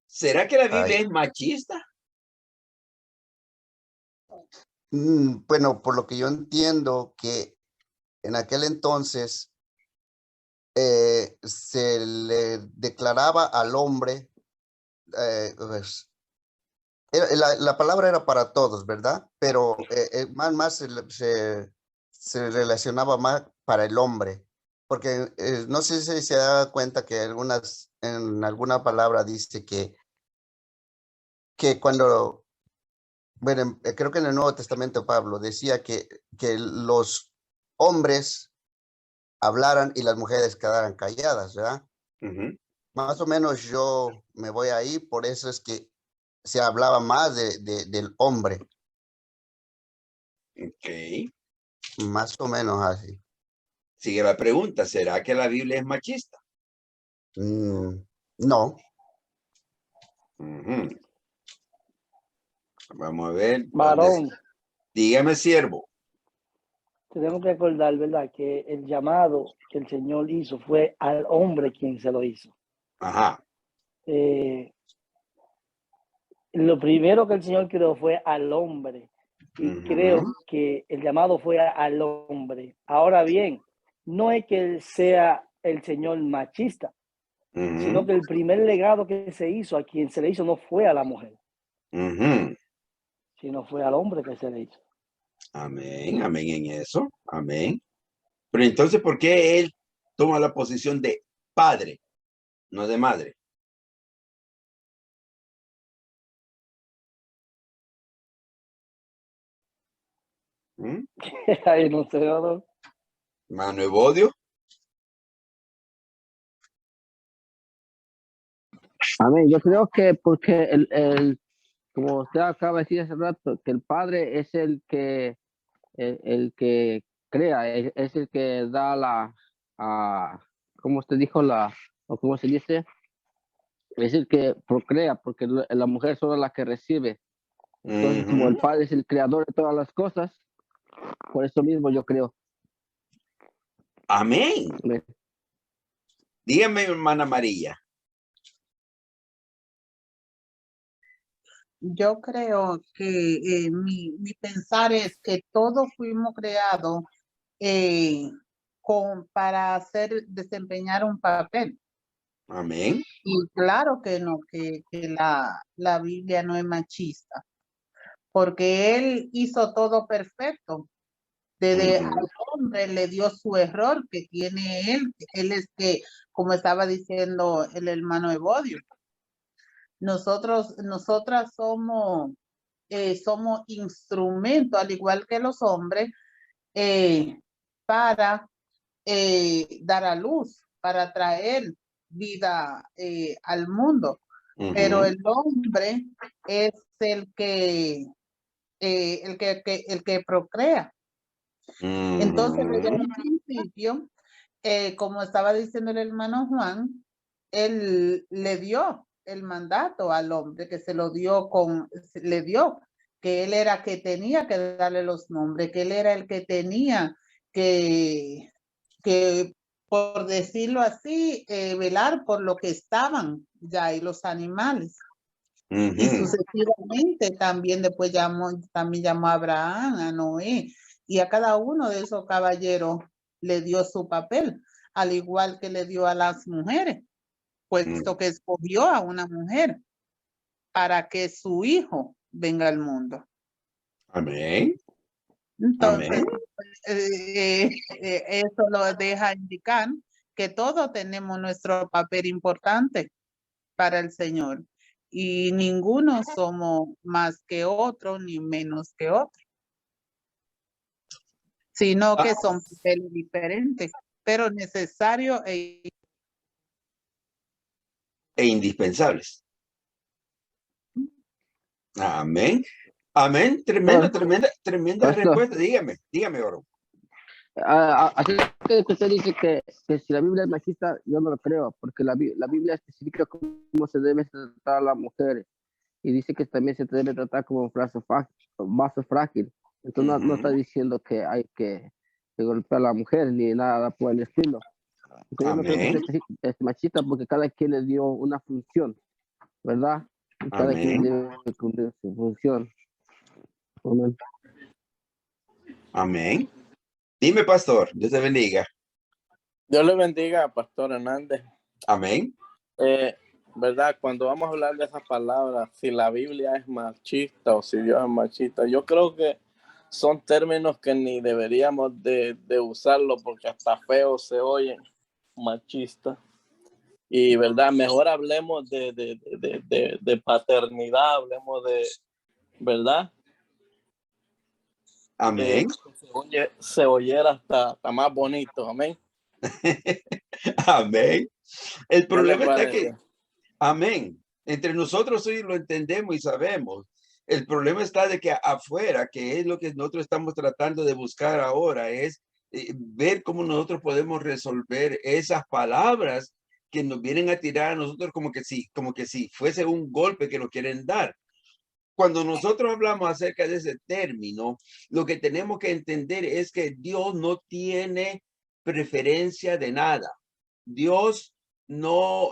¿Será que la Biblia es machista? Bueno, por lo que yo entiendo que en aquel entonces se le declaraba al hombre, pues, la palabra era para todos, ¿verdad? Pero más se relacionaba más para el hombre, porque no sé si se da cuenta que en alguna palabra dice que cuando, bueno, creo que en el Nuevo Testamento Pablo decía que los hombres hablaran y las mujeres quedaran calladas, ¿verdad? Más o menos yo me voy ahí, por eso es que se hablaba más del hombre. Ok. Más o menos así. Sigue la pregunta, ¿será que la Biblia es machista? No. Vamos a ver. Varón. Dígame, siervo. Tenemos que acordar, ¿verdad? Que el llamado que el Señor hizo fue al hombre quien se lo hizo. Ajá. Lo primero que el Señor creó fue al hombre. Y creo que el llamado fue al hombre. Ahora bien, no es que él sea el Señor machista, sino que el primer legado que se hizo, a quien se le hizo, no fue a la mujer, sino fue al hombre que se le hizo. Amén, amén en eso. Amén. Pero entonces, ¿por qué él toma la posición de padre, no de madre? Ay, no sé, ¿no? Hermano Evodio. Amén. Yo creo que porque como usted acaba de decir hace rato, que el Padre es el que crea, es el que da como usted dijo, o como se dice, es el que procrea, porque la mujer solo es la que recibe. Entonces, como el Padre es el creador de todas las cosas, por eso mismo yo creo. Amén. Amén. Dígame, hermana María. Yo creo que mi pensar es que todos fuimos creados para desempeñar un papel. Amén. Y claro que no, que la Biblia no es machista, porque él hizo todo perfecto. Desde al hombre le dio su error que tiene él. Él es que, como estaba diciendo el hermano Evodio, nosotras somos instrumentos, al igual que los hombres, para dar a luz, para traer vida al mundo. Pero el hombre es el que procrea. Entonces, desde el principio, como estaba diciendo el hermano Juan, él le dio el mandato al hombre, que le dio, que él era que tenía que darle los nombres, que él era el que tenía que por decirlo así, velar por lo que estaban ya y los animales. Y sucesivamente también después también llamó a Abraham, a Noé, y a cada uno de esos caballeros le dio su papel, al igual que le dio a las mujeres, puesto que escogió a una mujer para que su hijo venga al mundo. Amén. Entonces, Amén. eso lo deja indicar que todos tenemos nuestro papel importante para el Señor. Y ninguno somos más que otro, ni menos que otro. Sino que son papeles diferentes, pero necesarios e indispensables. Amén. Amén. Tremenda respuesta. Dígame, Oro. Así que usted dice que si la Biblia es machista, yo no lo creo, porque la Biblia especifica cómo se debe tratar a las mujeres y dice que también se debe tratar como un vaso frágil. Entonces no está diciendo que hay que golpear a la mujer ni nada por el estilo. Entonces, yo no creo que es machista porque cada quien le dio una función, ¿verdad? Y cada quien debe cumplir su función. Amén. Amén. Dime, pastor, Dios te bendiga. Dios le bendiga, Pastor Hernández. Amén. ¿Verdad? Cuando vamos a hablar de esas palabras, si la Biblia es machista o si Dios es machista, yo creo que son términos que ni deberíamos de usarlo porque hasta feo se oyen, machista. Y, ¿verdad? Mejor hablemos de paternidad, hablemos de, ¿verdad? Amén. Se oyera hasta más bonito, amén. Amén. El problema está que, amén, entre nosotros sí lo entendemos y sabemos. El problema está de que afuera, que es lo que nosotros estamos tratando de buscar ahora, es ver cómo nosotros podemos resolver esas palabras que nos vienen a tirar a nosotros como que si fuese un golpe que nos quieren dar. Cuando nosotros hablamos acerca de ese término, lo que tenemos que entender es que Dios no tiene preferencia de nada. Dios no,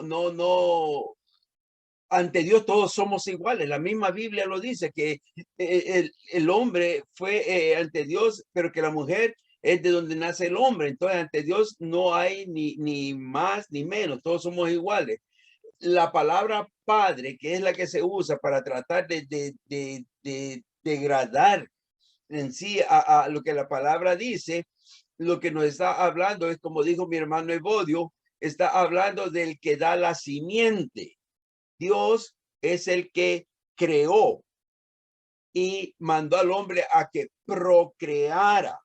ante Dios todos somos iguales. La misma Biblia lo dice, que el hombre fue ante Dios, pero que la mujer es de donde nace el hombre. Entonces, ante Dios no hay ni más ni menos, todos somos iguales. La palabra padre, que es la que se usa para tratar de degradar en sí a lo que la palabra dice, lo que nos está hablando es, como dijo mi hermano Evodio, está hablando del que da la simiente. Dios es el que creó y mandó al hombre a que procreara.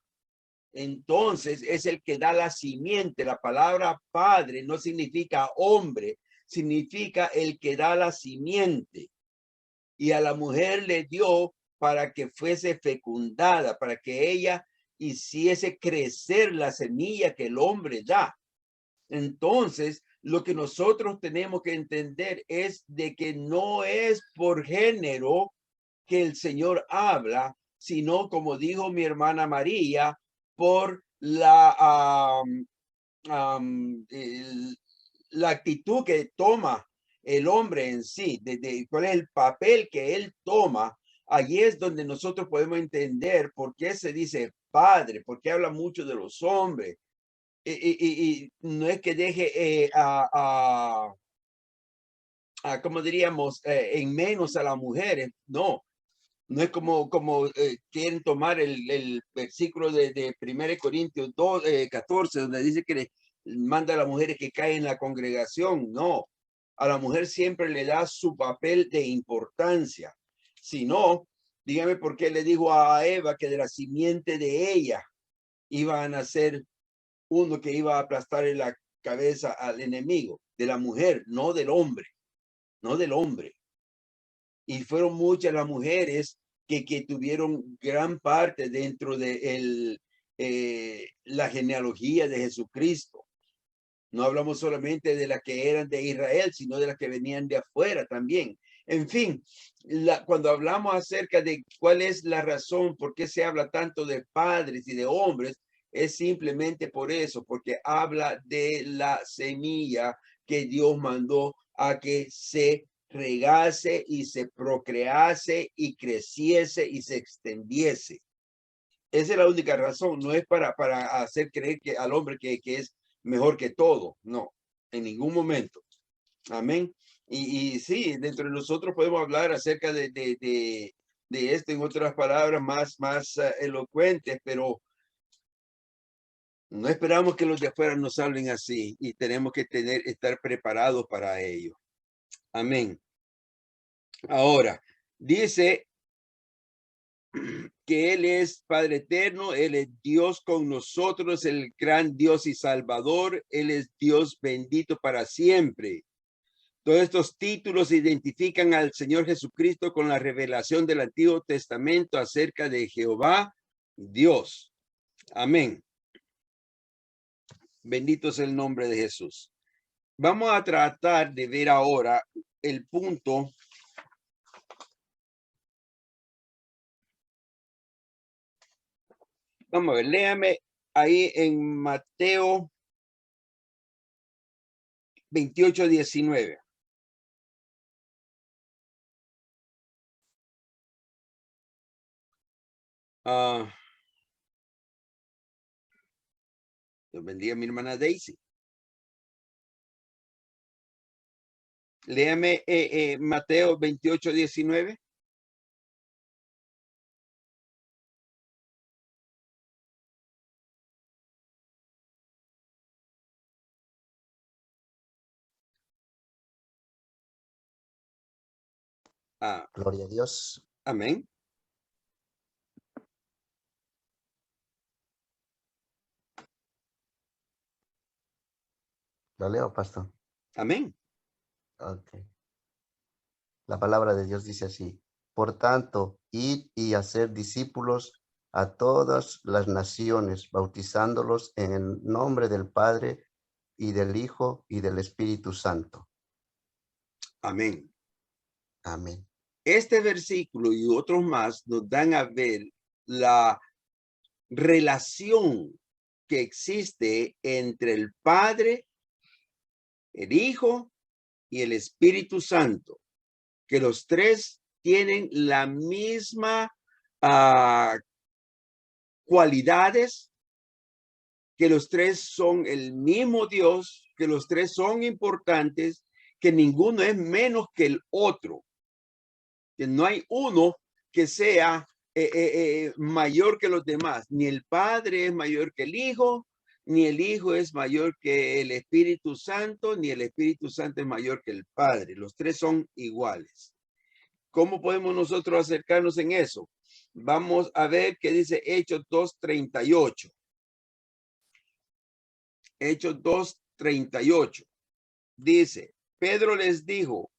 entonces es el que da la simiente. La palabra padre no significa hombre, significa el que da la simiente. Y a la mujer le dio para que fuese fecundada, para que ella hiciese crecer la semilla que el hombre da. Entonces, lo que nosotros tenemos que entender es de que no es por género que el Señor habla, sino, como dijo mi hermana María, por la actitud que toma el hombre en sí, de cuál es el papel que él toma. Allí es donde nosotros podemos entender por qué se dice padre, porque habla mucho de los hombres. Y no es que deje como diríamos, en menos a las mujeres. No, no es como quieren tomar el versículo de 1 Corintios 14, donde dice que le manda a las mujeres que caen en la congregación. No, a la mujer siempre le da su papel de importancia. Si no, dígame por qué le dijo a Eva que de la simiente de ella iba a nacer uno que iba a aplastar en la cabeza al enemigo, de la mujer, no del hombre, no del hombre. Y fueron muchas las mujeres que tuvieron gran parte dentro de la genealogía de Jesucristo. No hablamos solamente de las que eran de Israel, sino de las que venían de afuera también. En fin, cuando hablamos acerca de cuál es la razón por qué se habla tanto de padres y de hombres, es simplemente por eso, porque habla de la semilla que Dios mandó a que se regase y se procrease y creciese y se extendiese. Esa es la única razón. No es para hacer creer que al hombre que es mejor que todo. No, en ningún momento. Amén. Y sí, dentro de nosotros podemos hablar acerca de esto en otras palabras más elocuentes, pero no esperamos que los de afuera nos hablen así, y tenemos que estar preparados para ello. Amén. Ahora, dice que Él es Padre eterno, Él es Dios con nosotros, el gran Dios y Salvador, Él es Dios bendito para siempre. Todos estos títulos identifican al Señor Jesucristo con la revelación del Antiguo Testamento acerca de Jehová, Dios. Amén. Bendito es el nombre de Jesús. Vamos a tratar de ver ahora el punto vamos a ver, léame ahí en Mateo 28:19. Dios bendiga a mi hermana Daisy. Léame Mateo 28:19. Gloria a Dios. Amén. ¿Lo leo, pastor? Amén. Ok. La palabra de Dios dice así: por tanto, id y hacer discípulos a todas las naciones, bautizándolos en el nombre del Padre y del Hijo y del Espíritu Santo. Amén. Amén. Este versículo y otros más nos dan a ver la relación que existe entre el Padre, el Hijo y el Espíritu Santo, que los tres tienen la misma cualidades, que los tres son el mismo Dios, que los tres son importantes, que ninguno es menos que el otro, que no hay uno que sea mayor que los demás. Ni el Padre es mayor que el Hijo, ni el Hijo es mayor que el Espíritu Santo, ni el Espíritu Santo es mayor que el Padre. Los tres son iguales. ¿Cómo podemos nosotros acercarnos en eso? Vamos a ver qué dice Hechos 2:38. Hechos 2:38. Dice, Pedro les dijo,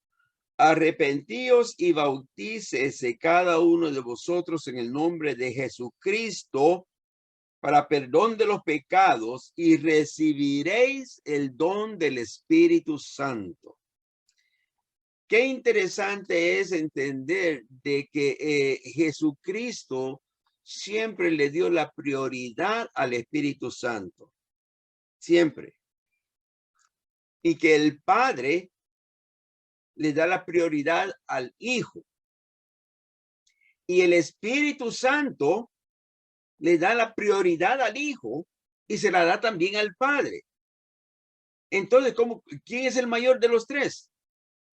arrepentíos y bautícese cada uno de vosotros en el nombre de Jesucristo para perdón de los pecados y recibiréis el don del Espíritu Santo. Qué interesante es entender de que Jesucristo siempre le dio la prioridad al Espíritu Santo. Siempre. Y que el Padre le da la prioridad al Hijo. Y el Espíritu Santo le da la prioridad al Hijo y se la da también al Padre. Entonces, ¿quién es el mayor de los tres?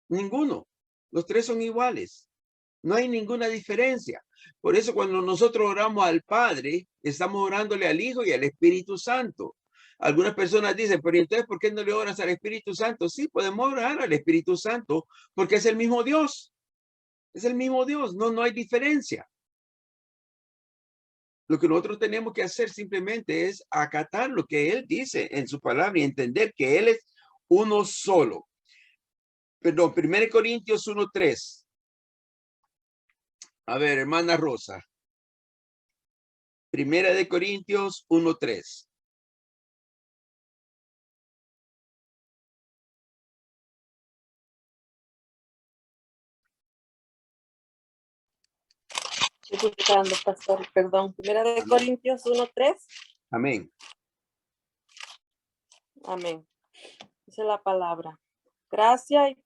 Ninguno. Los tres son iguales. No hay ninguna diferencia. Por eso cuando nosotros oramos al Padre, estamos orándole al Hijo y al Espíritu Santo. Algunas personas dicen, pero entonces, ¿por qué no le oras al Espíritu Santo? Sí, podemos orar al Espíritu Santo porque es el mismo Dios. Es el mismo Dios. No hay diferencia. Lo que nosotros tenemos que hacer simplemente es acatar lo que Él dice en su palabra y entender que Él es uno solo. Perdón, 1 Corintios 1:3. A ver, hermana Rosa. 1 Corintios 1:3. Estoy buscando, pastor, perdón. 1 Corintios 1:3. Amén. Amén. Dice la palabra. Gracia y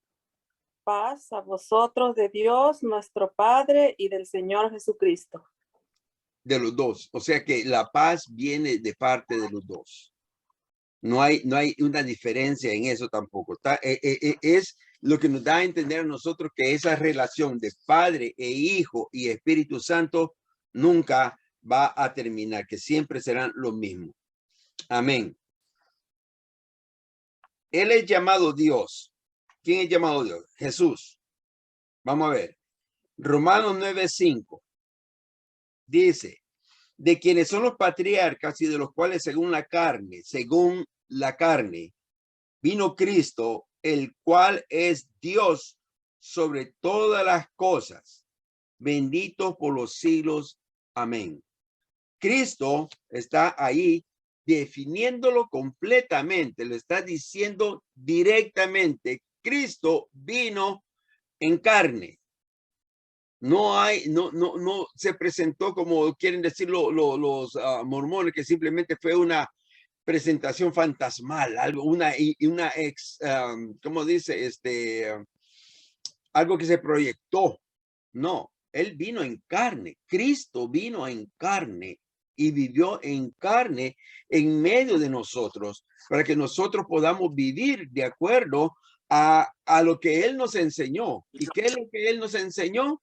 paz a vosotros de Dios, nuestro Padre, y del Señor Jesucristo. De los dos. O sea que la paz viene de parte de los dos. No hay una diferencia en eso tampoco. Es lo que nos da a entender a nosotros que esa relación de Padre e Hijo y Espíritu Santo nunca va a terminar, que siempre serán lo mismo. Amén. Él es llamado Dios. ¿Quién es llamado Dios? Jesús. Vamos a ver. Romanos 9:5. Dice, de quienes son los patriarcas y de los cuales según la carne, vino Cristo, el cual es Dios sobre todas las cosas, bendito por los siglos. Amén. Cristo está ahí definiéndolo completamente, lo está diciendo directamente. Cristo vino en carne. No se presentó como quieren decir los mormones, que simplemente fue una presentación fantasmal, algo, ¿cómo dice? Algo que se proyectó. No, él vino en carne. Cristo vino en carne y vivió en carne en medio de nosotros para que nosotros podamos vivir de acuerdo a lo que él nos enseñó. ¿Y qué es lo que él nos enseñó?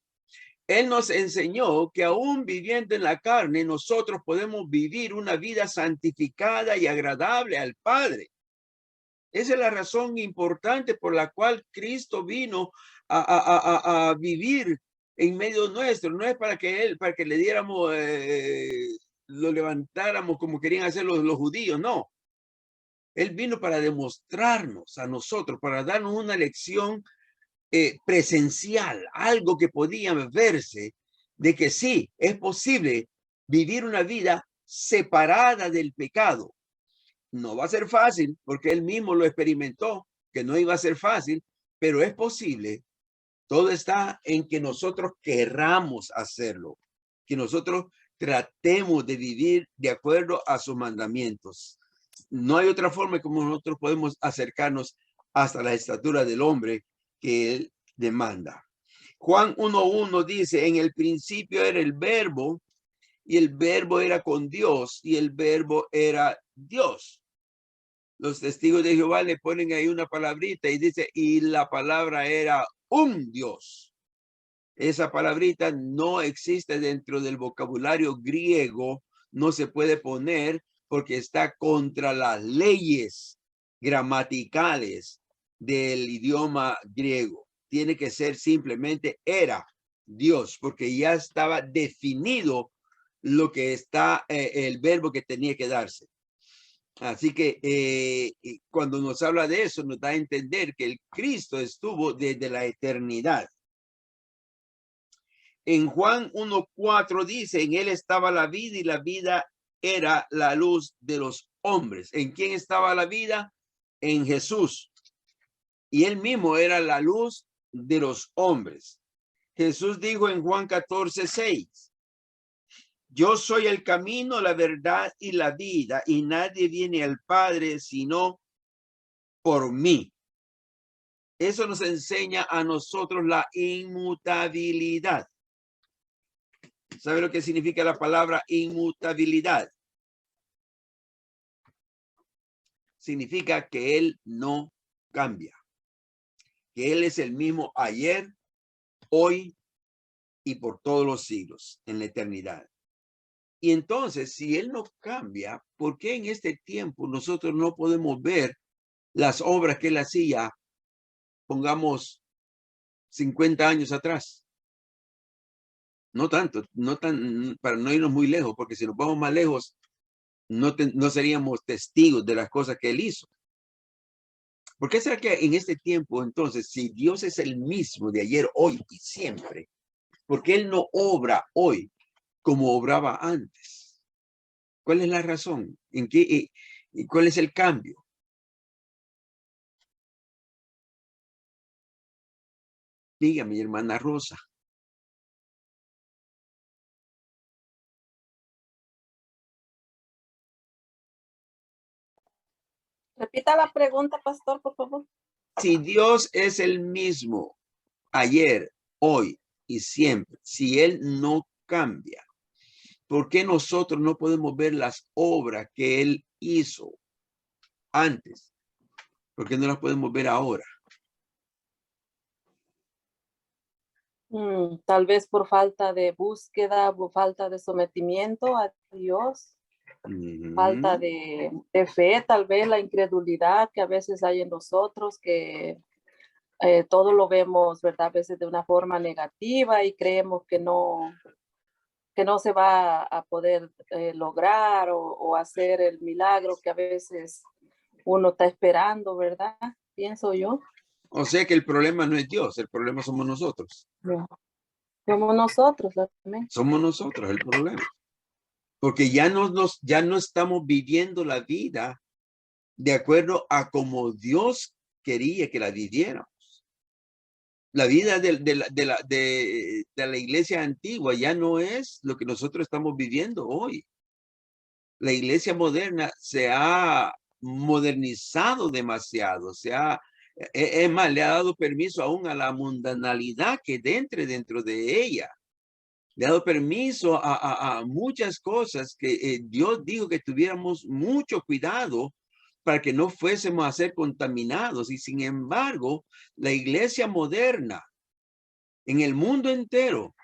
Él nos enseñó que aún viviendo en la carne, nosotros podemos vivir una vida santificada y agradable al Padre. Esa es la razón importante por la cual Cristo vino a vivir en medio nuestro. No es para que le diéramos, lo levantáramos como querían hacer los judíos, no. Él vino para demostrarnos a nosotros, para darnos una lección presencial, algo que podía verse, de que sí, es posible vivir una vida separada del pecado. No va a ser fácil, porque él mismo lo experimentó, que no iba a ser fácil, pero es posible. Todo está en que nosotros querramos hacerlo, que nosotros tratemos de vivir de acuerdo a sus mandamientos. No hay otra forma como nosotros podemos acercarnos hasta la estatura del hombre que él demanda. Juan 1:1 dice, en el principio era el verbo y el verbo era con Dios y el verbo era Dios. Los testigos de Jehová le ponen ahí una palabrita y dice, y la palabra era un Dios. Esa palabrita no existe dentro del vocabulario griego, no se puede poner porque está contra las leyes gramaticales del idioma griego. Tiene que ser simplemente era Dios, porque ya estaba definido lo que está, el verbo que tenía que darse. Así que cuando nos habla de eso, nos da a entender que el Cristo estuvo desde la eternidad. En Juan 1:4 dice, en él estaba la vida y la vida era la luz de los hombres. ¿En quién estaba la vida? En Jesús. Y él mismo era la luz de los hombres. Jesús dijo en Juan 14:6, yo soy el camino, la verdad y la vida, y nadie viene al Padre sino por mí. Eso nos enseña a nosotros la inmutabilidad. ¿Sabe lo que significa la palabra inmutabilidad? Significa que Él no cambia. Que Él es el mismo ayer, hoy y por todos los siglos, en la eternidad. Y entonces, si Él no cambia, ¿por qué en este tiempo nosotros no podemos ver las obras que Él hacía, pongamos 50 años atrás? No tanto, para no irnos muy lejos, porque si nos vamos más lejos, no seríamos testigos de las cosas que Él hizo. ¿Por qué será que en este tiempo, entonces, si Dios es el mismo de ayer, hoy y siempre, por qué Él no obra hoy como obraba antes? ¿Cuál es la razón? ¿En qué, cuál es el cambio? Dígame, hermana Rosa. Repita la pregunta, pastor, por favor. Si Dios es el mismo ayer, hoy y siempre, si Él no cambia, ¿por qué nosotros no podemos ver las obras que Él hizo antes? ¿Por qué no las podemos ver ahora? Tal vez por falta de búsqueda, por falta de sometimiento a Dios, falta de fe, tal vez la incredulidad que a veces hay en nosotros, que todo lo vemos, ¿verdad? A veces de una forma negativa y creemos que no se va a poder lograr o hacer el milagro que a veces uno está esperando, ¿verdad? Pienso yo. O sea que el problema no es Dios, el problema somos nosotros. Somos nosotros también. Somos nosotros el problema. Porque ya no estamos viviendo la vida de acuerdo a como Dios quería que la viviéramos. La vida de la iglesia antigua ya no es lo que nosotros estamos viviendo hoy. La iglesia moderna se ha modernizado demasiado, es más, le ha dado permiso aún a la mundanalidad que entre dentro de ella. Le ha dado permiso a muchas cosas que Dios dijo que tuviéramos mucho cuidado para que no fuésemos a ser contaminados. Y sin embargo, la iglesia moderna en el mundo entero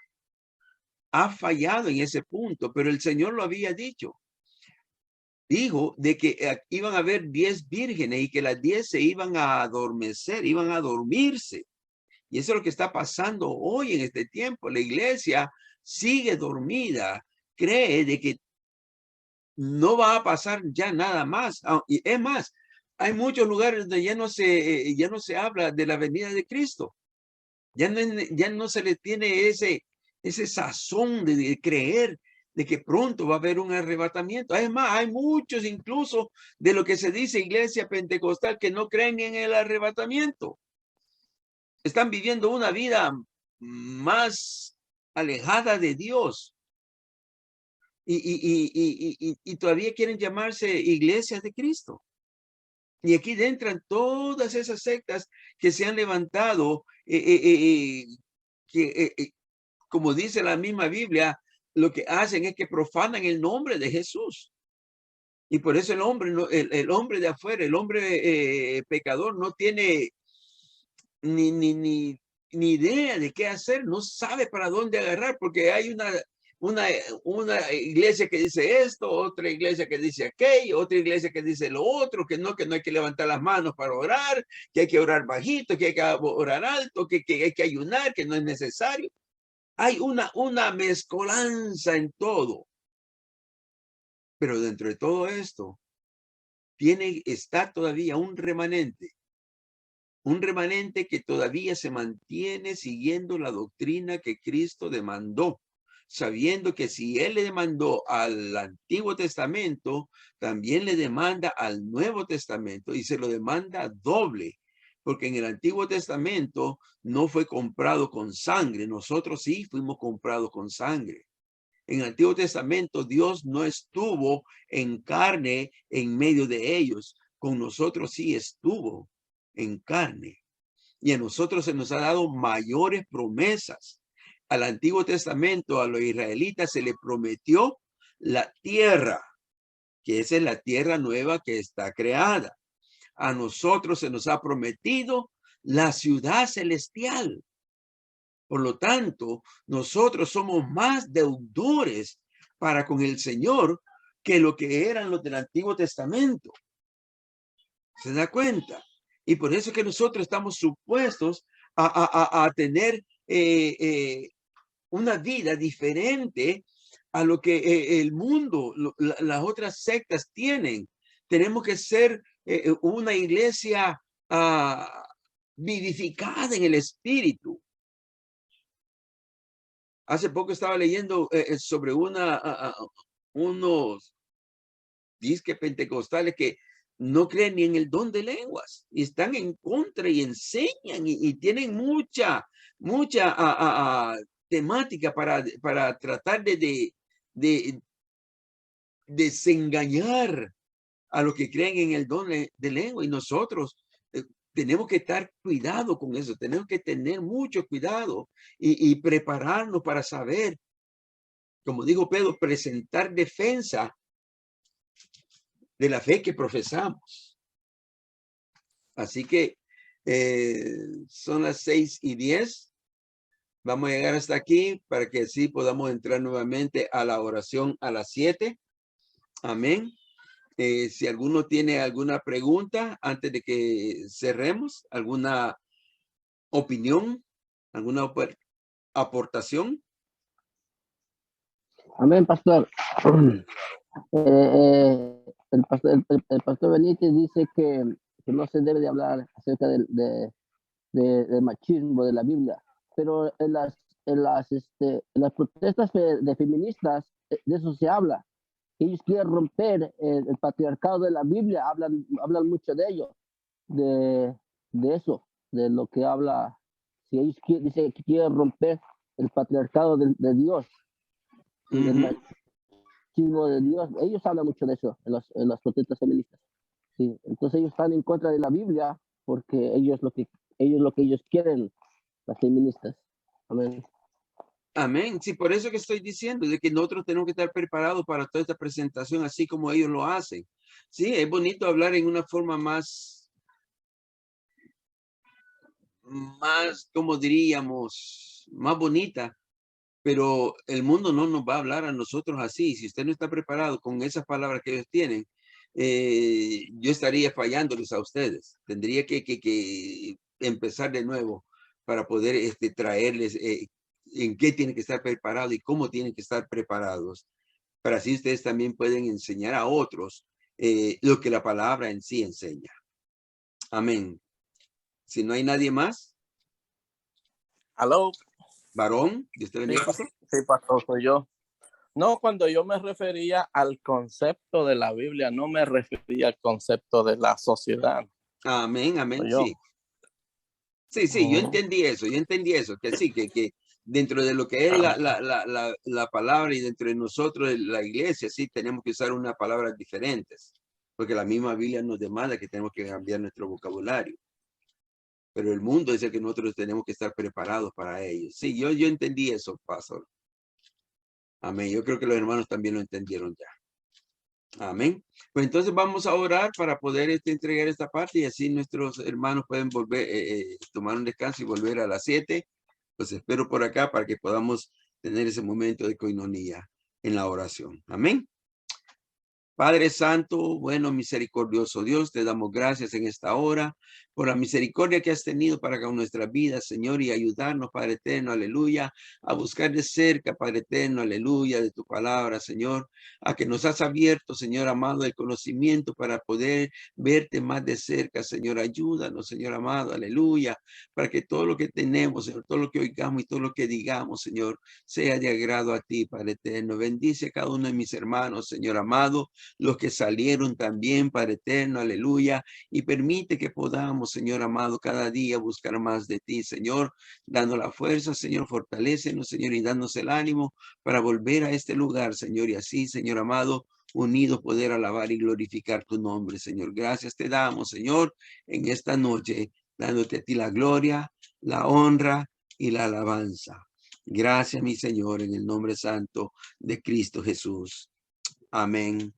ha fallado en ese punto, pero el Señor lo había dicho. Dijo de que iban a haber 10 vírgenes y que las 10 se iban a adormecer, iban a dormirse. Y eso es lo que está pasando hoy en este tiempo. La iglesia sigue dormida, cree de que no va a pasar ya nada más. Y es más, hay muchos lugares donde ya no se habla de la venida de Cristo. Ya no se le tiene ese sazón de creer de que pronto va a haber un arrebatamiento. Es más, hay muchos incluso de lo que se dice iglesia pentecostal que no creen en el arrebatamiento. Están viviendo una vida más alejada de Dios. Y todavía quieren llamarse iglesias de Cristo. Y aquí entran todas esas sectas que se han levantado, como dice la misma Biblia, lo que hacen es que profanan el nombre de Jesús. Y por eso el hombre de afuera, el hombre pecador, no tiene ni idea de qué hacer, no sabe para dónde agarrar, porque hay una iglesia que dice esto, otra iglesia que dice aquello, otra iglesia que dice lo otro, que no hay que levantar las manos para orar, que hay que orar bajito, que hay que orar alto, que hay que ayunar, que no es necesario. Hay una mezcolanza en todo. Pero dentro de todo esto, está todavía un remanente que todavía se mantiene siguiendo la doctrina que Cristo demandó, sabiendo que si él le demandó al Antiguo Testamento, también le demanda al Nuevo Testamento, y se lo demanda doble, porque en el Antiguo Testamento no fue comprado con sangre, nosotros sí fuimos comprados con sangre. En el Antiguo Testamento Dios no estuvo en carne en medio de ellos, con nosotros sí estuvo en carne. Y a nosotros se nos ha dado mayores promesas. Al Antiguo Testamento, a los israelitas se le prometió la tierra, que esa es la tierra nueva que está creada. A nosotros se nos ha prometido la ciudad celestial. Por lo tanto, nosotros somos más deudores para con el Señor que lo que eran los del Antiguo Testamento. ¿Se da cuenta? Y por eso es que nosotros estamos supuestos a tener una vida diferente a lo que el mundo, las otras sectas tienen. Tenemos que ser una iglesia vivificada en el Espíritu. Hace poco estaba leyendo sobre unos disque pentecostales que no creen ni en el don de lenguas y están en contra y enseñan y tienen mucha temática para tratar de desengañar a los que creen en el don de lengua. Y nosotros tenemos que estar cuidado con eso, tenemos que tener mucho cuidado y prepararnos para saber, como dijo Pedro, presentar defensa de la fe que profesamos. Así que son las 6:10. Vamos a llegar hasta aquí para que así podamos entrar nuevamente a la oración a las 7. Amén. Si alguno tiene alguna pregunta antes de que cerremos, alguna opinión, alguna aportación. Amén, pastor. El pastor Benítez dice que no se debe de hablar acerca del machismo de la Biblia, pero en las protestas de feministas de eso se habla. Ellos quieren romper el patriarcado de la Biblia, hablan mucho de ello, de eso, de lo que habla. Si ellos dicen que quieren romper el patriarcado de Dios, el machismo de Dios, ellos hablan mucho de eso en las protestas feministas. Sí, entonces ellos están en contra de la Biblia porque ellos lo que ellos quieren, las feministas. Amén. Amén. Sí, por eso que estoy diciendo de que nosotros tenemos que estar preparados para toda esta presentación, así como ellos lo hacen. Sí, es bonito hablar en una forma más, como diríamos, más bonita, pero el mundo no nos va a hablar a nosotros así. Si usted no está preparado con esas palabras que ellos tienen, yo estaría fallándoles a ustedes. Tendría que empezar de nuevo para poder traerles en qué tienen que estar preparados y cómo tienen que estar preparados, para así ustedes también pueden enseñar a otros lo que la palabra en sí enseña. Amén. Si no hay nadie más. Aló. Varón, ¿y usted venía, pastor? Sí, pastor, soy yo. No, cuando yo me refería al concepto de la Biblia, no me refería al concepto de la sociedad. Amén, amén, sí. Sí, yo entendí eso, que sí, que dentro de lo que es la palabra y dentro de nosotros, la iglesia, sí, tenemos que usar unas palabras diferentes, porque la misma Biblia nos demanda que tenemos que cambiar nuestro vocabulario. Pero el mundo es el que nosotros tenemos que estar preparados para ello. Sí, yo entendí eso, pastor. Amén. Yo creo que los hermanos también lo entendieron ya. Amén. Pues entonces vamos a orar para poder entregar esta parte y así nuestros hermanos pueden volver, tomar un descanso y volver a las 7. Los espero por acá para que podamos tener ese momento de coinonía en la oración. Amén. Padre Santo, bueno, misericordioso Dios, te damos gracias en esta hora por la misericordia que has tenido para con nuestra vida, Señor, y ayudarnos, Padre eterno, aleluya, a buscar de cerca, Padre eterno, aleluya, de tu palabra, Señor, a que nos has abierto, Señor amado, el conocimiento para poder verte más de cerca, Señor. Ayúdanos, Señor amado, aleluya, para que todo lo que tenemos, Señor, todo lo que oigamos y todo lo que digamos, Señor, sea de agrado a ti, Padre eterno. Bendice a cada uno de mis hermanos, Señor amado, los que salieron también, Padre eterno, aleluya, y permite que podamos, Señor amado, cada día buscar más de ti, Señor, dando la fuerza, Señor, fortalécenos, Señor, y dándonos el ánimo para volver a este lugar, Señor, y así, Señor amado, unidos poder alabar y glorificar tu nombre, Señor. Gracias te damos, Señor, en esta noche, dándote a ti la gloria, la honra y la alabanza. Gracias, mi Señor, en el nombre santo de Cristo Jesús. Amén